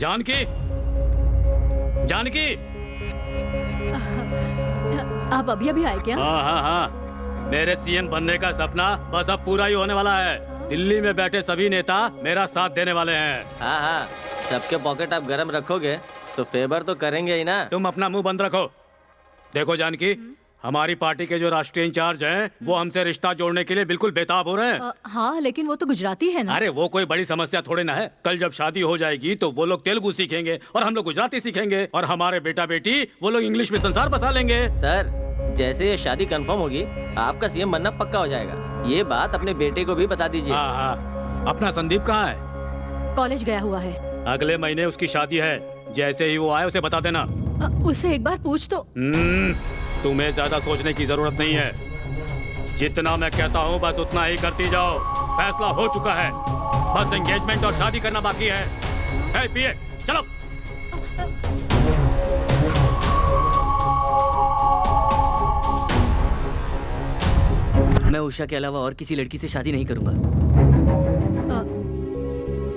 जानकी, जानकी। आप अभी अभी आए क्या? हाँ हाँ हाँ, मेरे सीएम बनने का सपना बस अब पूरा ही होने वाला है। दिल्ली में बैठे सभी नेता मेरा साथ देने वाले हैं। हाँ हाँ, सबके पॉकेट आप गरम रखोगे तो फेवर तो करेंगे ही ना। तुम अपना मुंह बंद रखो। देखो जानकी, हमारी पार्टी के जो राष्ट्रीय इंचार्ज हैं, वो हमसे रिश्ता जोड़ने के लिए बिल्कुल बेताब हो रहे हैं। हाँ, लेकिन वो तो गुजराती है ना। अरे वो कोई बड़ी समस्या थोड़ी ना है। कल जब शादी हो जाएगी तो वो लोग तेलुगु सीखेंगे और हम लोग गुजराती सीखेंगे, और हमारे बेटा बेटी वो लोग इंग्लिश में संसार बसा लेंगे। सर, जैसे ये शादी कंफर्म होगी, आपका सीएम बनना पक्का हो जाएगा। ये बात अपने बेटे को भी बता दीजिए। हाँ हाँ। अपना संदीप कहाँ है? कॉलेज गया हुआ है। अगले महीने उसकी शादी है। जैसे ही वो आए उसे बता देना। उससे एक बार पूछ तो। तुम्हें ज्यादा सोचने की जरूरत नहीं है। जितना मैं कहता हूँ बस उतना ही करती जाओ। फैसला हो चुका है, बस एंगेजमेंट और शादी करना बाकी है। पिए, चलो। मैं उषा के अलावा और किसी लड़की से शादी नहीं करूंगा।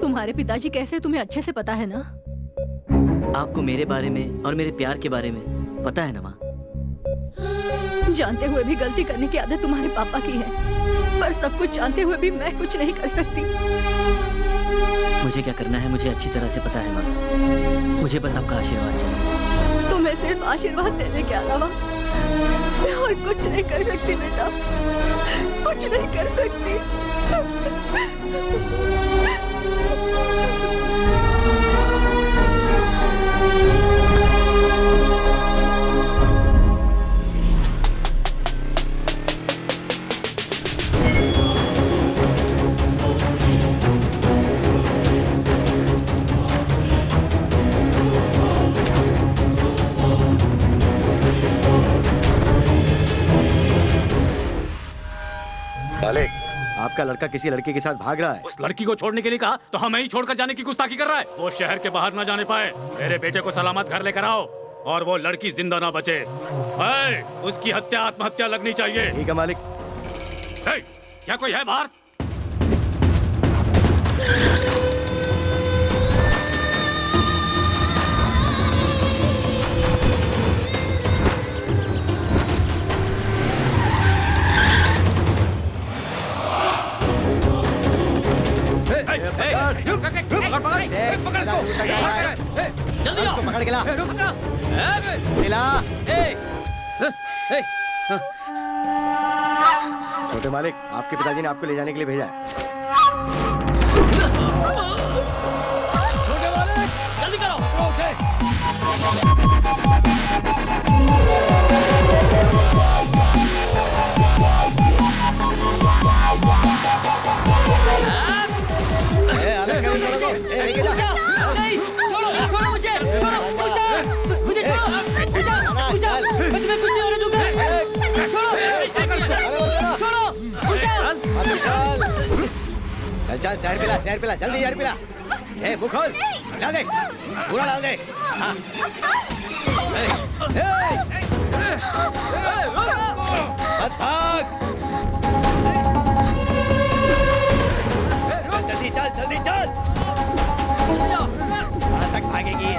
तुम्हारे पिताजी कैसे, तुम्हें अच्छे से पता है ना? आपको मेरे बारे में और मेरे प्यार के बारे में पता है ना माँ? जानते हुए भी गलती करने की आदत तुम्हारे पापा की है, पर सब कुछ जानते हुए भी मैं कुछ नहीं कर सकती। मुझे क्या करना है मुझे अच्छी तरह से पता है माँ। मुझे बस आपका आशीर्वाद चाहिए। तुम्हें सिर्फ आशीर्वाद देने के अलावा मैं और कुछ नहीं कर सकती बेटा, कुछ नहीं कर सकती। आपका लड़का किसी लड़के के साथ भाग रहा है। उस लड़की को छोड़ने के लिए कहा तो हमें ही छोड़कर जाने की गुस्ताखी कर रहा है। वो शहर के बाहर ना जाने पाए। मेरे बेटे को सलामत घर लेकर आओ और वो लड़की जिंदा ना बचे। उसकी हत्या आत्महत्या लगनी चाहिए। ठीक है मालिक। क्या कोई है बाहर? जल्दी आओ, पकड़ के ला। छोटे मालिक, आपके पिताजी ने आपको ले जाने के लिए भेजा है। छोटे मालिक, जल्दी करो। चल शहर पिला, शहर पिला, जल्दी शहर पिला। मुंह खोल, डाल दे, पूरा डाल दे। हाँ। मत भाग। जल्दी चल, जल्दी चल। कहाँ तक भागेगी?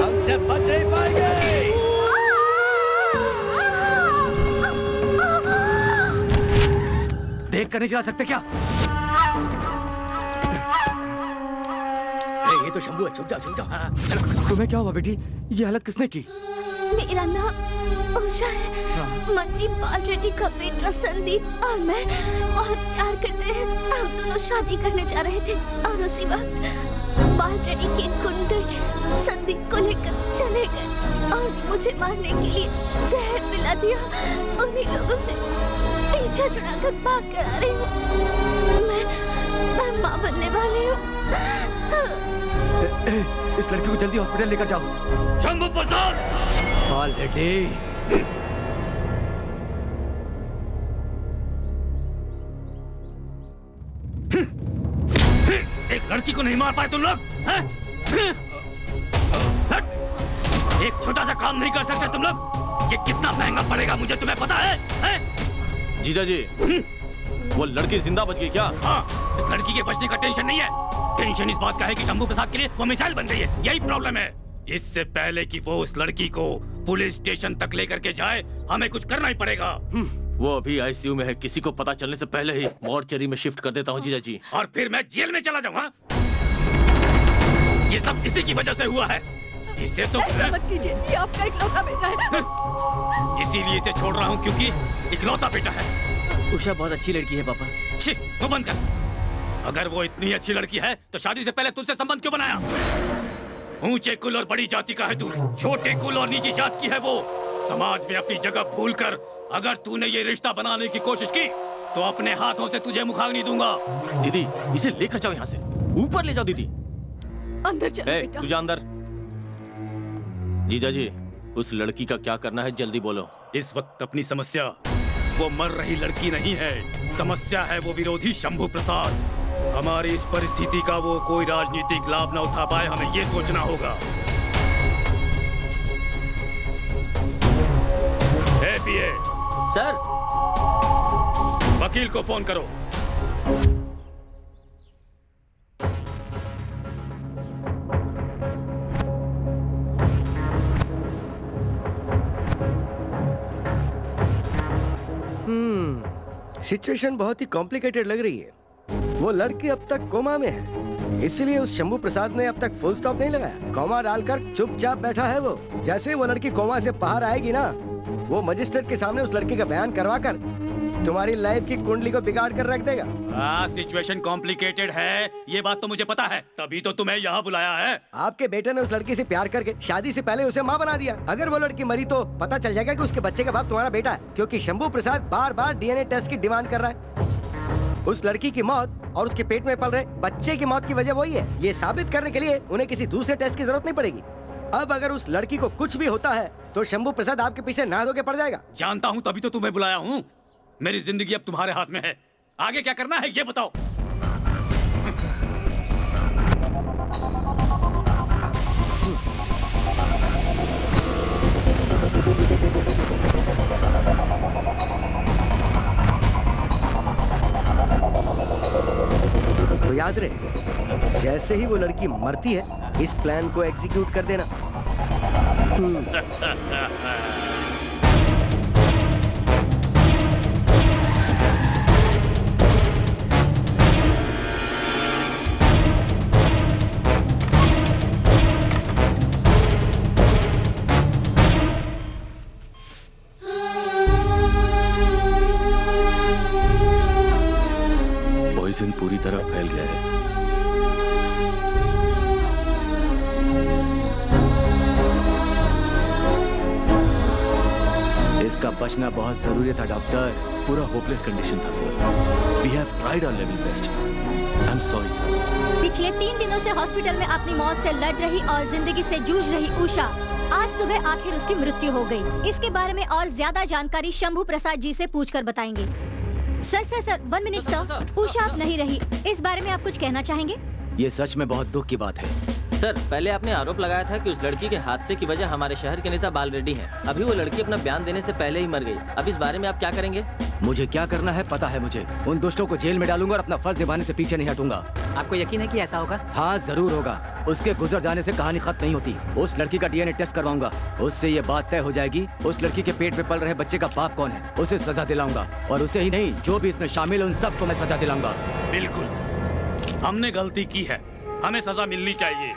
हमसे बच नहीं पाएंगे। देख कर नहीं चला सकते क्या? ये तो शंभू है, छुप जाओ, छुप जाओ। तुम्हें क्या हुआ बेटी? ये हालत किसने की? मेरा नाम उषा है। मंत्री बाल रेड्डी का बेटा संदीप और मैं बहुत प्यार करते हैं। हम दोनों शादी करने जा रहे थे और उसी वक्त बाल रेड्डी के गुंडे संदीप को लेकर चले गए और मुझे मारने के लिए जहर मिला दिया। उन्हीं लोगों से पीछा छुड़ाकर भाग कर आ रही हूँ। मैं माँ बनने वाली हूँ। इस लड़की को जल्दी हॉस्पिटल लेकर जाओ। शंभू प्रसाद! बाल रेड्डी! एक लड़की को नहीं मार पाए तुम लोग? एक छोटा सा काम नहीं कर सकते तुम लोग? ये कितना महंगा पड़ेगा मुझे तुम्हें पता है? जीजा जी, वो लड़की जिंदा बच गई क्या? हाँ, इस लड़की के बचने का टेंशन नहीं है। टेंशन इस बात का है कि शंभू प्रसाद के लिए वो मिसाइल बन गई है। यही प्रॉब्लम है। इससे पहले कि वो उस लड़की को पुलिस स्टेशन तक लेकर के जाए, हमें कुछ करना ही पड़ेगा। वो अभी आईसीयू में है। किसी को पता चलने से पहले ही मॉर्चरी में शिफ्ट कर देता हूँ जीजा जी। और फिर मैं जेल में चला जाऊंगा। ये सब इसी की वजह से हुआ है। इसे तो ऐसा मत कीजिए, ये आपका इकलौता बेटा है। इसीलिए इसे छोड़ रहा हूँ क्योंकि इकलौता बेटा है। उषा बहुत अच्छी लड़की है पापा। छी, तो बंद कर। अगर वो इतनी अच्छी लड़की है तो शादी से पहले तुझसे संबंध क्यों बनाया? ऊंचे कुल और बड़ी जाति का है तू, छोटे कुल और निजी जात की है वो। समाज में अपनी जगह भूलकर अगर तूने ये रिश्ता बनाने की कोशिश की तो अपने हाथों से तुझे मुखाग्नि दूंगा। दीदी इसे लेकर जाओ यहाँ से, ऊपर ले जाओ दीदी। अंदर चलो ए, बेटा। तुझे अंदर। जीजा जी, उस लड़की का क्या करना है जल्दी बोलो। इस वक्त अपनी समस्या वो मर रही लड़की नहीं है, समस्या है वो विरोधी शंभू प्रसाद। हमारी इस परिस्थिति का वो कोई राजनीतिक लाभ न उठा पाए, हमें ये सोचना होगा। ए पीए, सर, वकील को फोन करो। सिचुएशन बहुत ही कॉम्प्लिकेटेड लग रही है। वो लड़की अब तक कोमा में है, इसलिए उस शंभू प्रसाद ने अब तक फुल स्टॉप नहीं लगाया। कोमा डालकर चुपचाप बैठा है वो। जैसे वो लड़की कोमा से बाहर आएगी ना, वो मजिस्ट्रेट के सामने उस लड़की का बयान करवा कर तुम्हारी लाइफ की कुंडली को बिगाड़ कर रख देगा। हाँ, सिचुएशन कॉम्प्लिकेटेड है, ये बात तो मुझे पता है, तभी तो तुम्हें यहाँ बुलाया है। आपके बेटे ने उस लड़की से प्यार करके शादी से पहले उसे माँ बना दिया। अगर वो लड़की मरी तो पता चल जाएगा कि उसके बच्चे का बाप तुम्हारा बेटा है, क्योंकि शंभू प्रसाद बार बार डीएनए टेस्ट की डिमांड कर रहा है। उस लड़की की मौत और उसके पेट में पल रहे बच्चे की मौत की वजह वही है। ये साबित करने के लिए उन्हें किसी दूसरे टेस्ट की जरूरत नहीं पड़ेगी। अब अगर उस लड़की को कुछ भी होता है तो शंभू प्रसाद आपके पीछे नहा धो के पड़ जाएगा। जानता हूँ, तभी तो तुम्हें बुलाया हूँ। मेरी जिंदगी अब तुम्हारे हाथ में है, आगे क्या करना है ये बताओ। तो याद रहे, जैसे ही वो लड़की मरती है इस प्लान को एग्जीक्यूट कर देना। पॉइजन पूरी तरह फैल गया है। इसका बचना बहुत जरूरी था डॉक्टर। पूरा होपलेस कंडीशन था sir. We have tried our level best. I am sorry sir. पिछले 3 दिनों से हॉस्पिटल में अपनी मौत से लड़ रही और जिंदगी से जूझ रही उषा, आज सुबह आखिर उसकी मृत्यु हो गई। इसके बारे में और ज्यादा जानकारी शंभू प्रसाद जी से पूछकर बताएंगे। Sir 1 minute sir. उषा आप नहीं रही, इस बारे में आप कुछ कहना चाहेंगे? ये सच में बहुत दुख की बात है। सर, पहले आपने आरोप लगाया था कि उस लड़की के हादसे की वजह हमारे शहर के नेता बाल रेड्डी हैं। अभी वो लड़की अपना बयान देने से पहले ही मर गई। अब इस बारे में आप क्या करेंगे? मुझे क्या करना है पता है मुझे। उन दुष्टों को जेल में डालूंगा और अपना फर्ज निभाने से पीछे नहीं हटूंगा। आपको यकीन है कि ऐसा होगा? हाँ जरूर होगा। उसके गुजर जाने से कहानी खत्म नहीं होती। उस लड़की का डीएनए टेस्ट करवाऊंगा, उससे ये बात तय हो जाएगी उस लड़की के पेट में पल रहे बच्चे का बाप कौन है। उसे सजा दिलाऊंगा, और उसे ही नहीं जो भी इसमें शामिल है उन सबको मैं सजा दिलाऊंगा। बिल्कुल, हमने गलती की है, हमें सजा मिलनी चाहिए।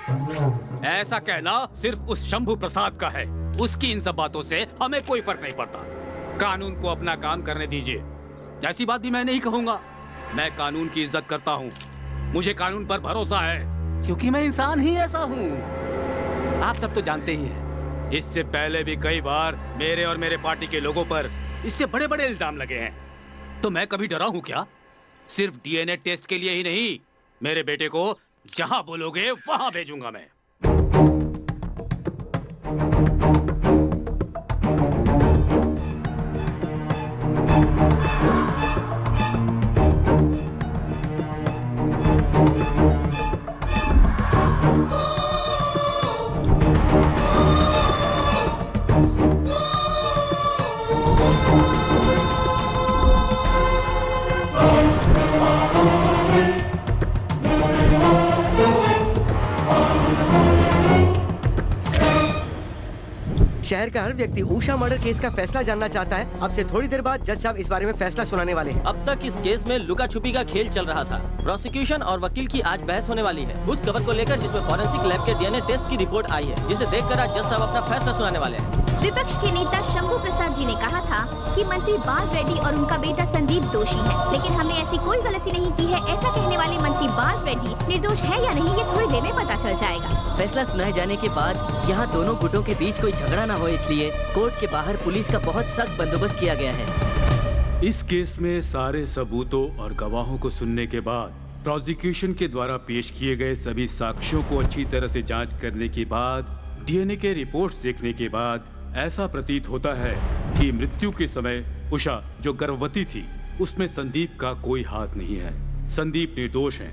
ऐसा कहना सिर्फ उस शंभू प्रसाद का है। उसकी इन सब बातों से हमें कोई फर्क नहीं पड़ता। कानून को अपना काम करने दीजिए। ऐसी बात भी मैं नहीं कहूंगा। मैं कानून की इज्जत करता हूँ, मुझे कानून पर भरोसा है, क्योंकि मैं इंसान ही ऐसा हूँ। आप सब तो जानते ही हैं, इससे पहले भी कई बार मेरे और मेरे पार्टी के लोगों पर इससे बड़े बड़े इल्जाम लगे हैं। तो मैं कभी डरा हूँ क्या? सिर्फ डीएनए टेस्ट के लिए ही नहीं, मेरे बेटे को जहां बोलोगे वहां भेजूंगा मैं। शहर का हर व्यक्ति उषा मर्डर केस का फैसला जानना चाहता है। अब से थोड़ी देर बाद जज साहब इस बारे में फैसला सुनाने वाले हैं। अब तक इस केस में लुका छुपी का खेल चल रहा था। प्रोसिक्यूशन और वकील की आज बहस होने वाली है उस खबर को लेकर जिसमें फॉरेंसिक लैब के डीएनए टेस्ट की रिपोर्ट आई है, जिसे देखकर आज जज साहब अपना फैसला सुनाने वाले हैं। विपक्ष के नेता शंभू प्रसाद जी ने कहा था कि मंत्री बाल रेड्डी और उनका बेटा संदीप दोषी है, लेकिन हमने ऐसी कोई गलती नहीं की है। ऐसा कहने वाले मंत्री बाल रेड्डी निर्दोष है या नहीं, ये थोड़ी देर में पता चल जाएगा। फैसला सुनाए जाने के बाद यहाँ दोनों गुटों के बीच कोई झगड़ा न हो, इसलिए कोर्ट के बाहर पुलिस का बहुत सख्त बंदोबस्त किया गया है। इस केस में सारे सबूतों और गवाहों को सुनने के बाद, प्रोसिक्यूशन के द्वारा पेश किए गए सभी साक्ष्यों को अच्छी तरह से जांच करने के बाद, डीएनए के रिपोर्ट्स देखने के बाद ऐसा प्रतीत होता है कि मृत्यु के समय उषा जो गर्भवती थी उसमें संदीप का कोई हाथ नहीं है। संदीप निर्दोष है।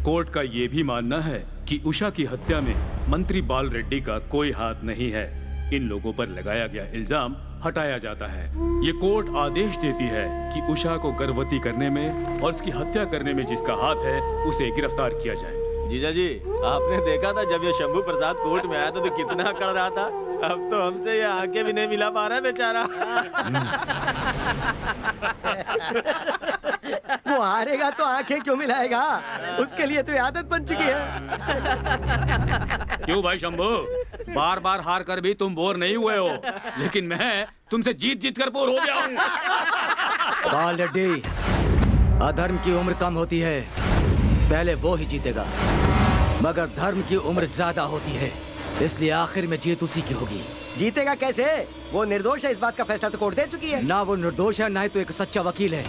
कोर्ट का ये भी मानना है कि उषा की हत्या में मंत्री बाल रेड्डी का कोई हाथ नहीं है। इन लोगों पर लगाया गया इल्जाम हटाया जाता है। ये कोर्ट आदेश देती है कि उषा को गर्भवती करने में और उसकी हत्या करने में जिसका हाथ है उसे गिरफ्तार किया जाए। जीजा जी, आपने देखा था जब ये शंभू प्रसाद कोर्ट में आया था तो कितना कर रहा था। अब तो हमसे ये आंखें भी नहीं मिला पा रहा है बेचारा। वो हारेगा तो आंखें क्यों मिलाएगा? उसके लिए तो ये आदत बन चुकी है। क्यों भाई शंभू, बार बार हार कर भी तुम बोर नहीं हुए हो, लेकिन मैं तुमसे जीत जीत कर बोर हो गया हूँ। बाल रेड्डी, अधर्म की उम्र कम होती है, पहले वो ही जीतेगा, मगर धर्म की उम्र ज्यादा होती है, इसलिए आखिर में जीत उसी की होगी। जीतेगा कैसे? वो निर्दोष है, इस बात का फैसला तो कोर्ट दे चुकी है। ना वो निर्दोष है, ना ही तो एक सच्चा वकील है।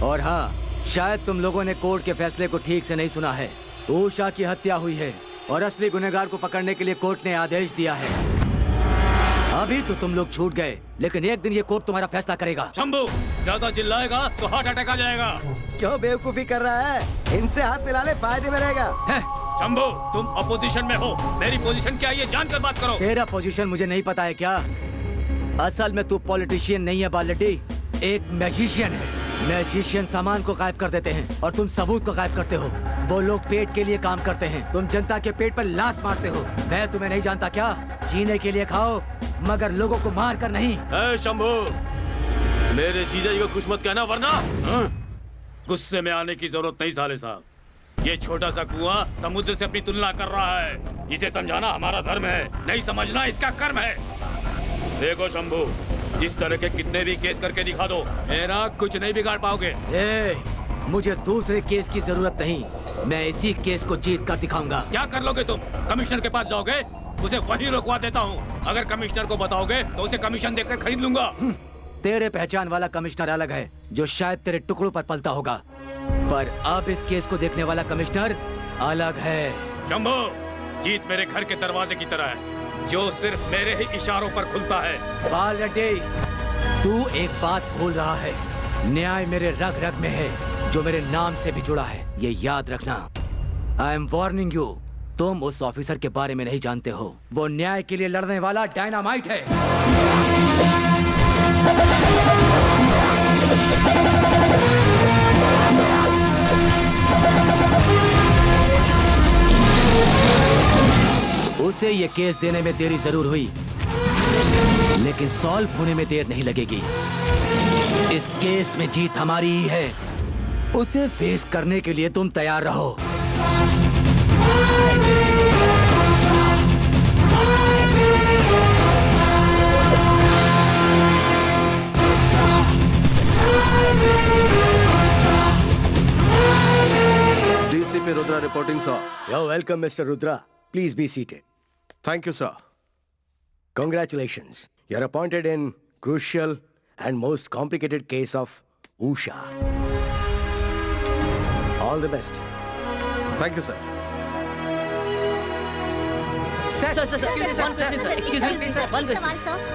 और हाँ, शायद तुम लोगों ने कोर्ट के फैसले को ठीक से नहीं सुना है। उषा की हत्या हुई है और असली गुनहगार को पकड़ने के लिए कोर्ट ने आदेश दिया है। अभी तो तुम लोग छूट गए, लेकिन एक दिन ये कोर्ट तुम्हारा फैसला करेगा। शंभू, ज्यादा चिल्लाएगा तो हार्ट अटैक आ जाएगा। क्यों बेवकूफी कर रहा है? इनसे हाथ मिला ले, फायदे में रहेगा। शंभू, तुम अपोजिशन में हो, मेरी पोजीशन क्या है ये जानकर बात करो। तेरा पोजीशन मुझे नहीं पता है क्या? असल में तू पॉलिटिशियन नहीं है बाल रेड्डी, एक मैजिशियन है। मैजिशियन सामान को गायब कर देते हैं और तुम सबूत को गायब करते हो। वो लोग पेट के लिए काम करते हैं, तुम जनता के पेट पर लात मारते हो। मैं तुम्हें नहीं जानता क्या? जीने के लिए खाओ, मगर लोगों को मार कर नहीं। शंभू, मेरे जीजा जी को कुछ मत कहना, वरना गुस्से में आने की जरूरत नहीं साले साहब। ये छोटा सा कुआं समुद्र से अपनी तुलना कर रहा है। इसे समझाना हमारा धर्म है, नहीं समझना इसका कर्म है। देखो शंभू, इस तरह के कितने भी केस करके दिखा दो, मेरा कुछ नहीं बिगाड़ पाओगे। मुझे दूसरे केस की जरूरत नहीं, मैं इसी केस को जीत कर दिखाऊंगा। क्या कर लोगे तुम? कमिश्नर के पास जाओगे? उसे वहीं रुकवा देता हूँ। अगर कमिश्नर को बताओगे तो उसे कमीशन देकर खरीद लूंगा। तेरे पहचान वाला कमिश्नर अलग है, जो शायद तेरे टुकड़ों पर पलता होगा, पर अब इस केस को देखने वाला कमिश्नर अलग है। शंभू, जीत मेरे घर के दरवाजे की तरह है, जो सिर्फ मेरे ही इशारों पर खुलता है। बाल रेड्डी, तू एक बात भूल रहा है, न्याय मेरे रग रग में है, जो मेरे नाम से भी जुड़ा है, ये याद रखना। आई एम वार्निंग यू, तुम उस ऑफिसर के बारे में नहीं जानते हो। वो न्याय के लिए लड़ने वाला डायनामाइट है। उसे ये केस देने में देरी जरूर हुई, लेकिन सॉल्व होने में देर नहीं लगेगी। इस केस में जीत हमारी ही है। उसे फेस करने के लिए तुम तैयार रहो। DCP Rudra reporting, sir. You're welcome, Mr. Rudra. Please be seated. Thank you, sir. Congratulations. You're appointed in crucial and most complicated case of Usha. All the best. Thank you, sir.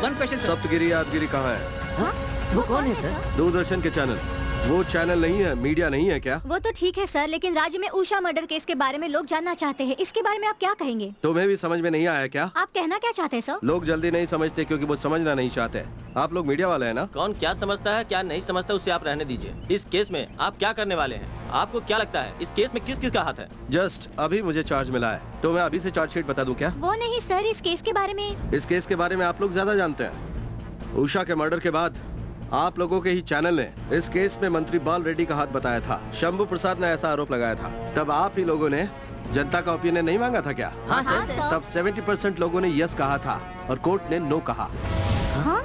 One question, sir. Saptagiri यादगिरी कहाँ है? हाँ? वो कौन है sir? Doordarshan के channel वो channel नहीं है, मीडिया नहीं है क्या? वो तो ठीक है सर, लेकिन राज्य में उषा मर्डर केस के बारे में लोग जानना चाहते हैं। इसके बारे में आप क्या कहेंगे? तुम्हें भी समझ में नहीं आया क्या? आप कहना क्या चाहते हैं सर? लोग जल्दी नहीं समझते क्योंकि वो समझना नहीं चाहते। आप लोग मीडिया वाले हैं ना? कौन क्या समझता है क्या नहीं समझता उससे आप रहने दीजिए। इस केस में आप क्या करने वाले हैं? आपको क्या लगता है इस केस में किस किस का हाथ है? जस्ट अभी मुझे चार्ज मिला है, तो मैं अभी से चार्जशीट बता दूं क्या? वो नहीं सर, इस केस के बारे में। इस केस के बारे में आप लोग ज्यादा जानते हैं। उषा के मर्डर के बाद आप लोगों के ही चैनल ने इस केस में मंत्री बाल रेड्डी का हाथ बताया था। शंभू प्रसाद ने ऐसा आरोप लगाया था। तब आप ही लोगों ने जनता का ओपिनियन नहीं मांगा था क्या? हाँ हाँ सर। सर। तब 70% लोगों ने यस कहा था और कोर्ट ने नो कहा। हाँ?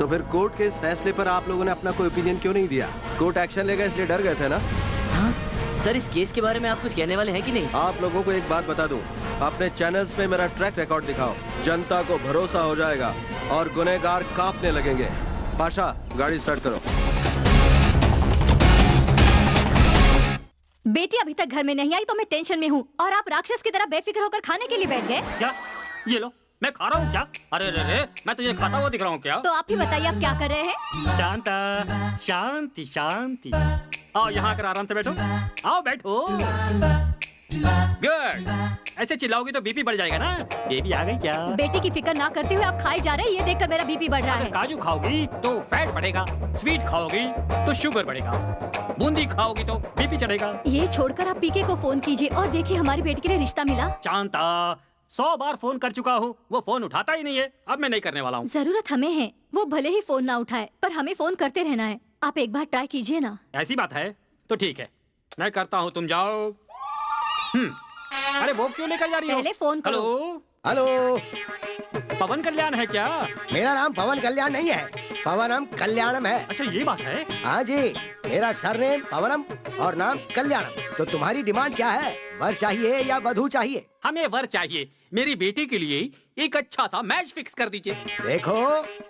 तो फिर कोर्ट के इस फैसले पर आप लोगों ने अपना कोई ओपिनियन क्यों नहीं दिया? कोर्ट एक्शन लेगा इसलिए डर गए थे ना? हाँ सर, इस केस के बारे में आप कुछ कहने वाले हैं कि नहीं? आप लोगों को एक बात बता दूं, अपने चैनल्स पे मेरा ट्रैक रिकॉर्ड दिखाओ, जनता को भरोसा हो जाएगा और गुनहगार कांपने लगेंगे। पाशा, गाड़ी स्टार्ट करो। बेटी अभी तक घर में नहीं आई तो मैं टेंशन में हूँ, और आप राक्षस की तरह बेफिक्र होकर खाने के लिए बैठ गए। क्या? ये लो, मैं खा रहा हूँ क्या? अरे रे रे, मैं तुझे खाता हुआ दिख रहा हूँ क्या? तो आप ही बताइए आप क्या कर रहे हैं? शांता, शांति शांति। आओ यहाँ आकर आराम से बैठो। आओ बैठो। गुड। ऐसे चिल्लाओगी तो बीपी बढ़ जाएगा ना। बेबी आ गई क्या? बेटी की फिक्र ना करते हुए आप खाए जा रहे हैं, ये देखकर मेरा बीपी बढ़ रहा है। काजू खाओगी तो फैट बढ़ेगा, स्वीट खाओगी तो शुगर बढ़ेगा, बूंदी खाओगी तो बीपी चढ़ेगा। ये छोड़कर आप पीके को फोन कीजिए और देखिए हमारी बेटी के लिए रिश्ता मिला। शांता, 100 बार फोन कर चुका हूँ, वो फोन उठाता ही नहीं है। अब मैं नहीं करने वाला हूँ। जरूरत हमें है, वो भले ही फोन ना उठाए पर हमें फोन करते रहना है। आप एक बार ट्राई कीजिए ना। ऐसी बात है तो ठीक है, मैं करता हूँ, तुम जाओ। अरे वो क्यों लेकर जा रही हो? पहले फोन करो। हेलो, हेलो, पवन कल्याण है क्या? मेरा नाम पवन कल्याण नहीं है, पवनम कल्याणम है। अच्छा ये बात है। हाँ जी, मेरा सरनेम पवनम और नाम कल्याणम। तो तुम्हारी डिमांड क्या है? वर चाहिए या वधू चाहिए? हमें वर चाहिए। मेरी बेटी के लिए एक अच्छा सा मैच फिक्स कर दीजिए। देखो,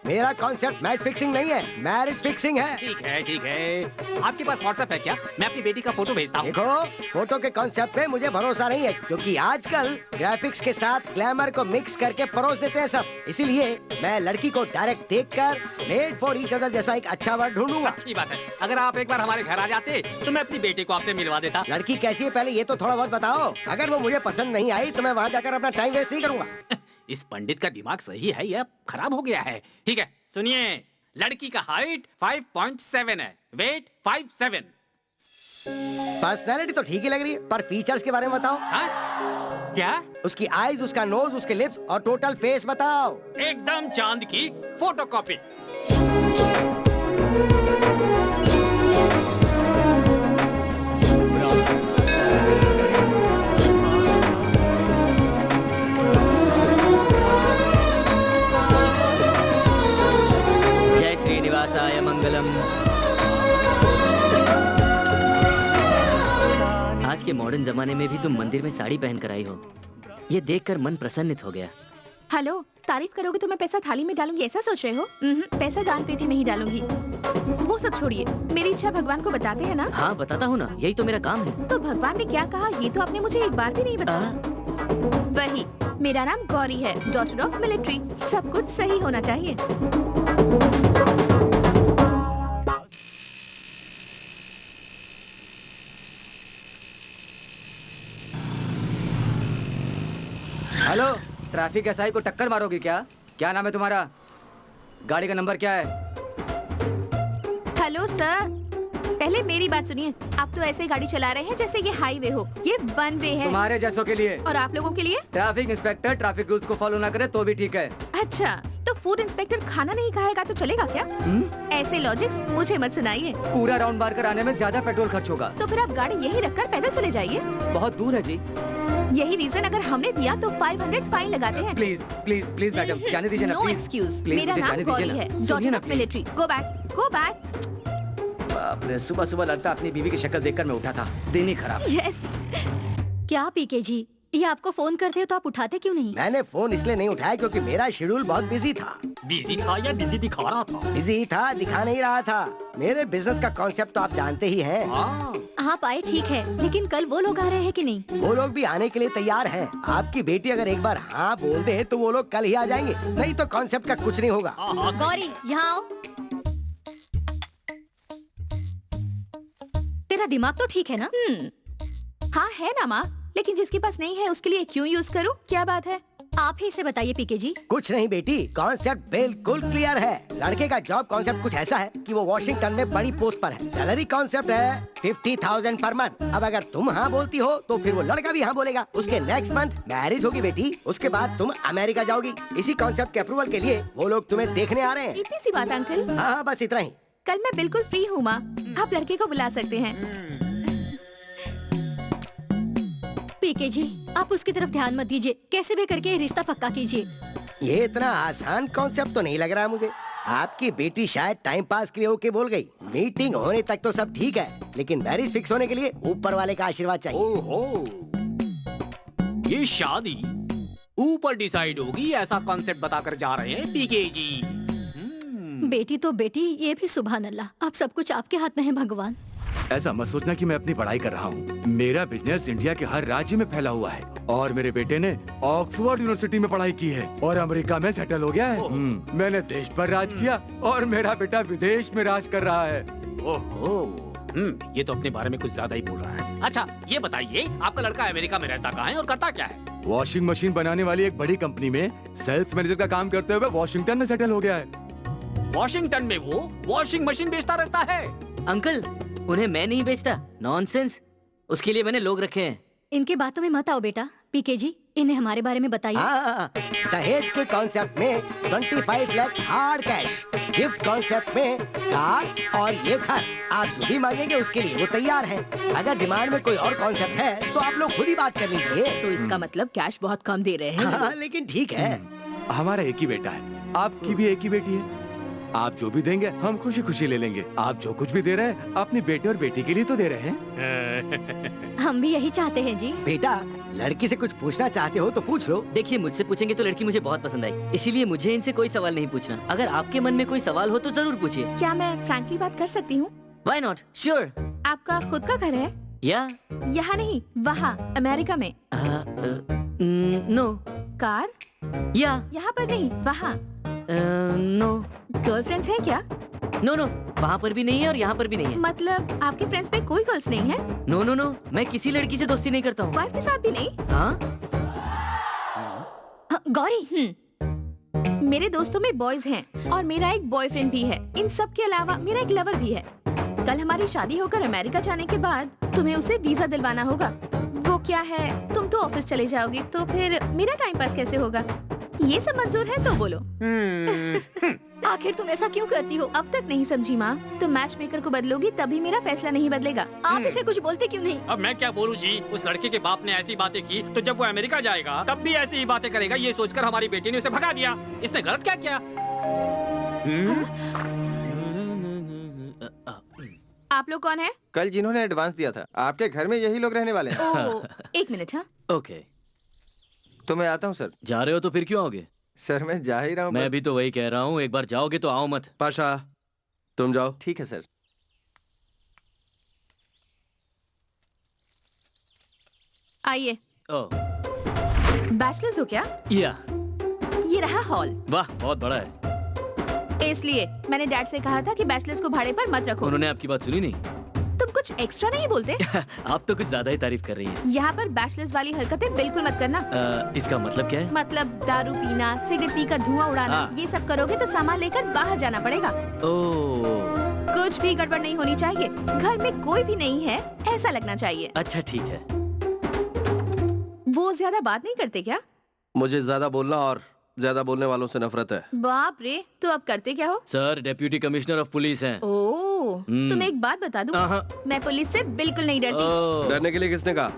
मेरा कॉन्सेप्ट मैच फिक्सिंग नहीं है, मैरिज फिक्सिंग है। ठीक है ठीक है। आपके पास व्हाट्सएप है क्या? मैं अपनी बेटी का फोटो भेजता हूँ। देखो, फोटो के कॉन्सेप्ट पे मुझे भरोसा नहीं है, क्योंकि आजकल ग्राफिक्स के साथ ग्लैमर को मिक्स करके परोस देते हैं सब। इसीलिए मैं लड़की को डायरेक्ट देखकर मेड फॉर ईच अदर जैसा एक अच्छा वर्ड ढूंढूंगा। अच्छी बात है। अगर आप एक बार हमारे घर आ जाते तो मैं अपनी बेटी को आपसे मिलवा देता। लड़की कैसी है पहले ये तो थोड़ा बहुत बताओ। अगर वो मुझे पसंद नहीं आई तो मैं वहाँ जाकर अपना टाइम वेस्ट नहीं करूंगा। इस पंडित का दिमाग सही है या खराब हो गया है? ठीक है सुनिए, लड़की का हाइट 5.7 है, वेट 5'7". पर्सनैलिटी तो ठीक ही लग रही है, पर फीचर्स के बारे में बताओ। हाँ? क्या? उसकी आईज, उसका नोज, उसके लिप्स और टोटल फेस बताओ। एकदम चांद की फोटोकॉपी। जय श्रीनिवासाय मंगलम। आज के मॉडर्न जमाने में भी तुम मंदिर में साड़ी पहन कर आई हो, ये देखकर मन प्रसन्नित हो गया। हेलो, तारीफ करोगे तो मैं पैसा थाली में डालूंगी ऐसा सोच रहे हो? पैसा दान पेटी में ही डालूंगी। वो सब छोड़िए, मेरी इच्छा भगवान को बताते हैं ना? हाँ बताता हूँ ना, यही तो मेरा काम है। तो भगवान ने क्या कहा ये तो आपने मुझे एक बार भी नहीं बताया। वही, मेरा नाम गौरी है, डॉटर ऑफ मिलिट्री। सब कुछ सही होना चाहिए। हेलो, ट्रैफिक एसआई को टक्कर मारोगे क्या? क्या नाम है तुम्हारा? गाड़ी का नंबर क्या है? हेलो सर, पहले मेरी बात सुनिए। आप तो ऐसे गाड़ी चला रहे हैं जैसे ये हाईवे हो। ये वन वे है। तुम्हारे जैसों के लिए। और आप लोगों के लिए? ट्रैफिक इंस्पेक्टर ट्रैफिक रूल्स को फॉलो ना करे तो भी ठीक है। अच्छा, तो फूड इंस्पेक्टर खाना नहीं खाएगा तो चलेगा क्या? ऐसे लॉजिक्स मुझे मत सुनाइए। पूरा राउंड मार कर आने में ज्यादा पेट्रोल खर्च होगा। तो फिर आप गाड़ी यही रखकर पैदल चले जाइए। बहुत दूर है जी। यही रीजन अगर हमने दिया तो 500 फाइन लगाते हैं। प्लीज प्लीज प्लीज मैडम, जाने दीजिए ना नो प्लीज। एक्सक्यूज। प्लीज मेरा मुझे नाम जाने गौरी दीजिए है, ना। सुनिए डॉटर ना of please. Military. Go back, go back. बाप रे, सुबह सुबह लगता अपनी बीवी की शक्ल देखकर मैं उठा था। दिन ही खराब। यस। क्या पीके जी, ये आपको फोन करते हो तो आप उठाते क्यों नहीं? मैंने फोन इसलिए नहीं उठाया क्योंकि मेरा शेड्यूल बहुत बिजी था। बिजी था या बिजी दिखा रहा था? बिजी था, दिखा नहीं रहा था। मेरे बिजनेस का कॉन्सेप्ट तो आप जानते ही हैं। हाँ। आप आए ठीक है, लेकिन कल वो लोग आ रहे हैं कि नहीं? वो लोग भी आने के लिए तैयार हैं। आपकी बेटी अगर एक बार हाँ बोल दे तो वो लोग कल ही आ जाएंगे, नहीं तो कॉन्सेप्ट का कुछ नहीं होगा। गौरी यहाँ आओ। मेरा दिमाग तो ठीक है ना? हाँ है ना माँ, लेकिन जिसके पास नहीं है उसके लिए क्यों यूज करूँ? क्या बात है? आप ही इसे बताइए पीके जी। कुछ नहीं बेटी, कॉन्सेप्ट बिल्कुल क्लियर है। लड़के का जॉब कॉन्सेप्ट कुछ ऐसा है कि वो वॉशिंगटन में बड़ी पोस्ट पर है। सैलरी कॉन्सेप्ट है 50,000 पर मंथ। अब अगर तुम हाँ बोलती हो तो फिर वो लड़का भी हाँ बोलेगा। उसके नेक्स्ट मंथ मैरिज होगी बेटी, उसके बाद तुम अमेरिका जाओगी। इसी कॉन्सेप्ट के अप्रूवल के लिए वो लोग तुम्हें देखने आ रहे हैं। इतनी सी बात अंकल। हाँ बस इतना ही। कल मैं बिल्कुल फ्री हूँ माँ, आप लड़के को बुला सकते हैं। पीके जी, आप उसकी तरफ ध्यान मत दीजिए, कैसे भी करके ये रिश्ता पक्का कीजिए। ये इतना आसान कॉन्सेप्ट तो नहीं लग रहा मुझे। आपकी बेटी शायद टाइम पास के लिए ओके बोल गई। मीटिंग होने तक तो सब ठीक है, लेकिन मैरिज फिक्स होने के लिए ऊपर वाले का आशीर्वाद चाहिए। ओहो, ये शादी ऊपर डिसाइड होगी ऐसा कॉन्सेप्ट बताकर जा रहे हैं पीके जी। बेटी तो बेटी, ये भी सुभान अल्लाह। अब सब कुछ आपके हाथ में है भगवान। ऐसा मत सोचना कि मैं अपनी पढ़ाई कर रहा हूँ। मेरा बिजनेस इंडिया के हर राज्य में फैला हुआ है और मेरे बेटे ने ऑक्सफोर्ड यूनिवर्सिटी में पढ़ाई की है और अमेरिका में सेटल हो गया है। मैंने देश पर राज किया और मेरा बेटा विदेश में राज कर रहा है। ओहो, ये तो अपने बारे में कुछ ज्यादा ही बोल रहा है। अच्छा ये बताइए, आपका लड़का अमेरिका में रहता कहाँ है और करता क्या है? वॉशिंग मशीन बनाने वाली एक बड़ी कंपनी में सेल्स मैनेजर का काम करते हुए वॉशिंगटन में सेटल हो गया है। वॉशिंगटन में वो वॉशिंग मशीन बेचता रहता है? अंकल, उन्हें मैं नहीं बेचता। नॉनसेंस, उसके लिए मैंने लोग रखे हैं। इनके बातों में मत आओ बेटा। पीके जी, इन्हें हमारे बारे में बताइए। हाँ, दहेज के कॉन्सेप्ट में 25 lakh hard cash, gift concept में कार और ये घर। आप जो भी मांगेंगे उसके लिए वो तैयार है। अगर डिमांड में कोई और कॉन्सेप्ट है तो आप लोग खुद ही बात कर लीजिए। तो इसका मतलब कैश बहुत कम दे रहे हैं। हाँ, लेकिन ठीक है। हमारा एक ही बेटा है, आपकी भी एक ही बेटी है। आप जो भी देंगे हम खुशी खुशी ले लेंगे। आप जो कुछ भी दे रहे हैं अपने बेटे और बेटी के लिए तो दे रहे हैं। हम भी यही चाहते हैं जी। बेटा, लड़की से कुछ पूछना चाहते हो तो पूछ लो। देखिए, मुझसे पूछेंगे तो लड़की मुझे बहुत पसंद आई, इसीलिए मुझे इनसे कोई सवाल नहीं पूछना। अगर आपके मन में कोई सवाल हो तो जरूर पूछिए। क्या मैं फ्रैंकली बात कर सकती हूँ? Why not? श्योर। आपका खुद का घर है? या यहाँ नहीं, वहाँ अमेरिका में। नो। कार? या यहाँ पर नहीं, वहाँ। नो। गर्लफ्रेंड्स है क्या? नो नो, वहाँ पर भी नहीं है और यहाँ पर भी नहीं है। मतलब आपके फ्रेंड्स में कोई गर्ल्स नहीं है? नो नो नो, मैं किसी लड़की से दोस्ती नहीं करता हूँ। वाइफ के साथ भी नहीं? हाँ? गौरी, मेरे दोस्तों में बॉयज हैं और मेरा एक बॉयफ्रेंड भी है। इन सब के अलावा मेरा एक लवर भी है। कल हमारी शादी होकर अमेरिका जाने के बाद तुम्हें उसे वीजा दिलवाना होगा। वो क्या है, तुम तो ऑफिस चले जाओगी तो फिर मेरा टाइम पास कैसे होगा? ये सब मंजूर है तो बोलो। आखिर तुम ऐसा क्यों करती हो? अब तक नहीं समझी माँ। तुम मैच मेकर को बदलोगी तभी मेरा फैसला नहीं बदलेगा। आप इसे कुछ बोलते क्यों नहीं? अब मैं क्या बोलूं जी? उस लड़के के बाप ने ऐसी बातें की तो जब वो अमेरिका जाएगा तब भी ऐसी ही बातें करेगा, ये सोचकर हमारी बेटी ने उसे भगा दिया। इसने गलत क्या किया? आप लोग कौन है? कल जिन्होंने एडवांस दिया था, आपके घर में यही लोग रहने वाले हैं। ओह, एक मिनट। हाँ, ओके। तो मैं आता हूँ सर। जा रहे हो तो फिर क्यों आओगे? सर मैं जा ही रहा हूँ। मैं भी तो वही कह रहा हूँ, एक बार जाओगे तो आओ मत। पाशा, तुम जाओ। ठीक है सर। आइए। ओह, बैचलर्स हो क्या? या ये रहा हॉल। वाह, बहुत बड़ा है। इसलिए मैंने डैड से कहा था कि बैचलर्स को भाड़े पर मत रखो। उन्होंने आपकी बात सुनी नहीं? तुम कुछ एक्स्ट्रा नहीं बोलते? आप तो कुछ ज्यादा ही तारीफ कर रही हैं। यहाँ पर बैचलर्स वाली हरकतें बिल्कुल मत करना। इसका मतलब क्या है? मतलब दारू पीना, सिगरेट पीकर धुआं उड़ाना, हाँ। ये सब करोगे तो सामान लेकर बाहर जाना पड़ेगा। ओह, कुछ भी गड़बड़ नहीं होनी चाहिए। घर में कोई भी नहीं है ऐसा लगना चाहिए। अच्छा ठीक है। वो ज्यादा बात नहीं करते क्या? मुझे ज्यादा बोलना और ज्यादा बोलने वालों से नफरत है। बाप रे, तो अब करते क्या हो? Sir deputy commissioner of police हैं। ओह, तुम्हें एक बात बता दूं, मैं पुलिस से बिल्कुल नहीं डरती। ओह, डरने के लिए किसने कहा?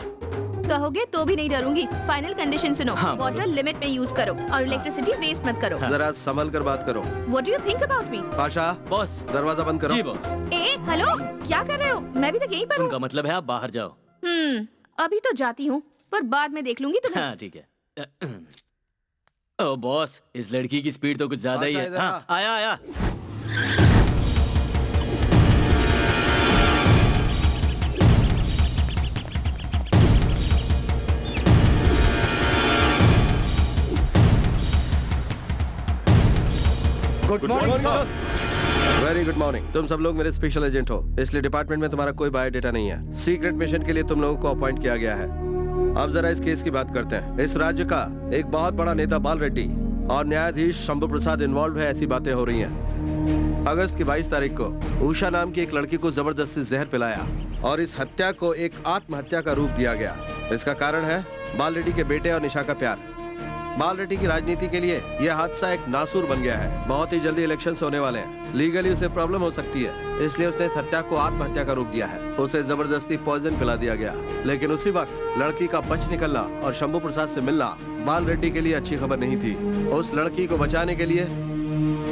कहोगे तो भी नहीं डरूंगी। फाइनल कंडीशन सुनो, हाँ, वाटर लिमिट में यूज करो और इलेक्ट्रिसिटी वेस्ट मत करो। जरा संभल कर बात करो। What do you think about me? Pasha, boss. दरवाजा बंद करो। जी बॉस। ए, हेलो, क्या कर रहे हो? मैं भी तो यहीं पर हूँ। उनका मतलब है आप बाहर जाओ। अभी तो जाती हूँ पर बाद में देख लूंगी तुम्हें। हाँ ठीक है। ओ बॉस, इस लड़की की स्पीड तो कुछ ज्यादा ही है। हाँ, आया आया। Good morning sir. Very good morning. तुम सब लोग मेरे स्पेशल एजेंट हो, इसलिए डिपार्टमेंट में तुम्हारा कोई बायोडेटा नहीं है। सीक्रेट मिशन के लिए तुम लोगों को अपॉइंट किया गया है। अब जरा इस केस की बात करते हैं। इस राज्य का एक बहुत बड़ा नेता बाल रेड्डी और न्यायाधीश शंभू प्रसाद इन्वॉल्व है, ऐसी बातें हो रही हैं। अगस्त की 22 तारीख को उषा नाम की एक लड़की को जबरदस्ती जहर पिलाया और इस हत्या को एक आत्महत्या का रूप दिया गया। इसका कारण है बाल रेड्डी के बेटे और निशा का प्यार। बाल रेड्डी की राजनीति के लिए यह हादसा एक नासूर बन गया है। बहुत ही जल्दी इलेक्शंस होने वाले हैं, लीगली उसे प्रॉब्लम हो सकती है, इसलिए उसने इस हत्या को आत्महत्या का रूप दिया है। उसे जबरदस्ती पॉइजन पिला दिया गया, लेकिन उसी वक्त लड़की का बच निकलना और शंभू प्रसाद से मिलना बाल रेड्डी के लिए अच्छी खबर नहीं थी। उस लड़की को बचाने के लिए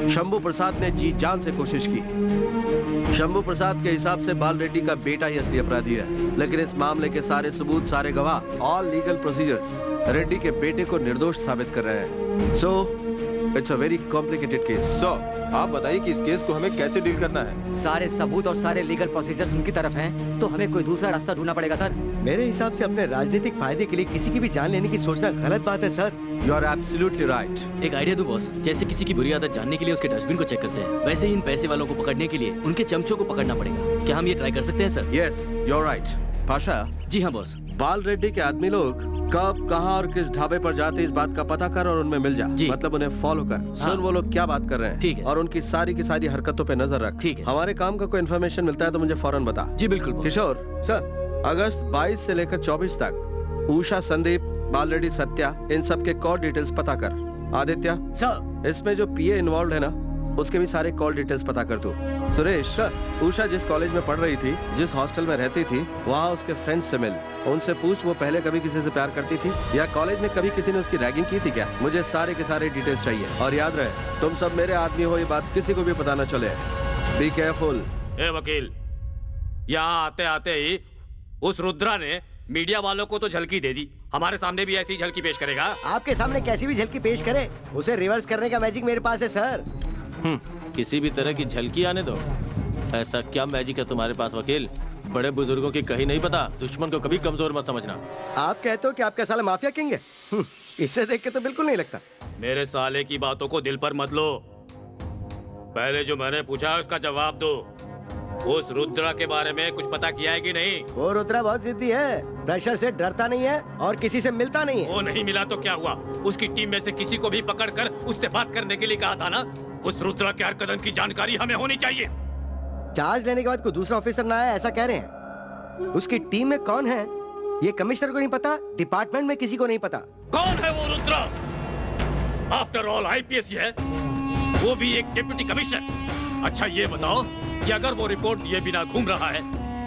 शंभू प्रसाद ने जी जान से कोशिश की। शंभू प्रसाद के हिसाब से बाल रेड्डी का बेटा ही असली अपराधी है, लेकिन इस मामले के सारे सबूत, सारे गवाह, ऑल लीगल प्रोसीजर्स रेड्डी के बेटे को निर्दोष साबित कर रहे हैं। So it's a very complicated case. So आप बताइए कि इस केस को हमें कैसे डील करना है। सारे सबूत और सारे लीगल प्रोसीजर्स उनकी तरफ हैं, तो हमें कोई दूसरा रास्ता ढूंढना पड़ेगा सर। मेरे हिसाब से अपने राजनीतिक फायदे के लिए किसी की भी जान लेने की सोचना गलत बात है sir. You are absolutely right. एक आइडिया दो बॉस, जैसे किसी की बुरी आदत जानने के लिए उसके डस्टबिन को चेक करते हैं, वैसे ही इन पैसे वालों को पकड़ने के लिए उनके चमचों को पकड़ना पड़ेगा। क्या हम ये ट्राई कर सकते हैं sir? Yes, you are right. Pasha. जी हाँ बॉस। बाल रेड्डी के आदमी लोग कब, कहां और किस ढाबे पर जाते, इस बात का पता कर और उनमें मिल जा। जी। मतलब उन्हें फॉलो कर, सुन वो लोग क्या बात कर रहे हैं। ठीक है। और उनकी सारी की सारी हरकतों पे नजर रख। ठीक है। हमारे काम का कोई इन्फॉर्मेशन मिलता है तो मुझे फौरन बता। जी बिल्कुल बॉस। किशोर सर, अगस्त 22 से लेकर 24 तक उषा, संदीप, बाल रेड्डी, सत्या, इन सब के कॉल डिटेल्स पता कर। आदित्य सर। इसमें जो पीए इन्वॉल्व है ना, उसके भी सारे कॉल डिटेल्स पता कर तू। सुरेश सर। उषा जिस कॉलेज में पढ़ रही थी, जिस हॉस्टल में रहती थी, वहाँ उसके फ्रेंड्स से मिल। उनसे पूछ वो पहले कभी किसी से प्यार करती थी या कॉलेज में कभी किसी ने उसकी रैगिंग की थी क्या। मुझे सारे के सारे डिटेल्स चाहिए। और याद रहे, तुम सब मेरे आदमी हो, ये बात किसी को भी पता न चले। Be careful. ए वकील, यहाँ आते आते ही उस रुद्रा ने मीडिया वालों को तो झलकी दे दी, हमारे सामने भी ऐसी झलकी पेश करेगा? आपके सामने कैसी भी झलकी पेश करे, उसे रिवर्स करने का मैजिक मेरे पास है सर। किसी भी तरह की झलकी आने दो। ऐसा क्या मैजिक है तुम्हारे पास वकील? बड़े बुजुर्गों की कही नहीं पता, दुश्मन को कभी कमजोर मत समझना। आप कहते हो कि आपका साला माफिया किंग है? इससे देख के तो बिल्कुल नहीं लगता। मेरे साले की बातों को दिल पर मत लो। पहले जो मैंने पूछा है उसका जवाब दो। उस रुद्रा के बारे में कुछ पता किया है कि नहीं? वो रुद्रा बहुत जिद्दी है, प्रेशर से डरता नहीं है और किसी से मिलता नहीं है। वो नहीं मिला तो क्या हुआ? उसकी टीम में से किसी को भी पकड़कर उससे बात करने के लिए कहा था ना। उस रुद्रा के हर कदम की जानकारी हमें होनी चाहिए। चार्ज लेने के बाद कोई दूसरा ऑफिसर ना आया, ऐसा कह रहे हैं? उसकी टीम में कौन है ये कमिश्नर को नहीं पता, डिपार्टमेंट में किसी को नहीं पता। कौन है वो रुद्रा? आफ्टर ऑल आईपीएस है, वो भी एक डिप्टी कमिश्नर। अच्छा ये बताओ कि अगर वो रिपोर्ट दिए बिना घूम रहा है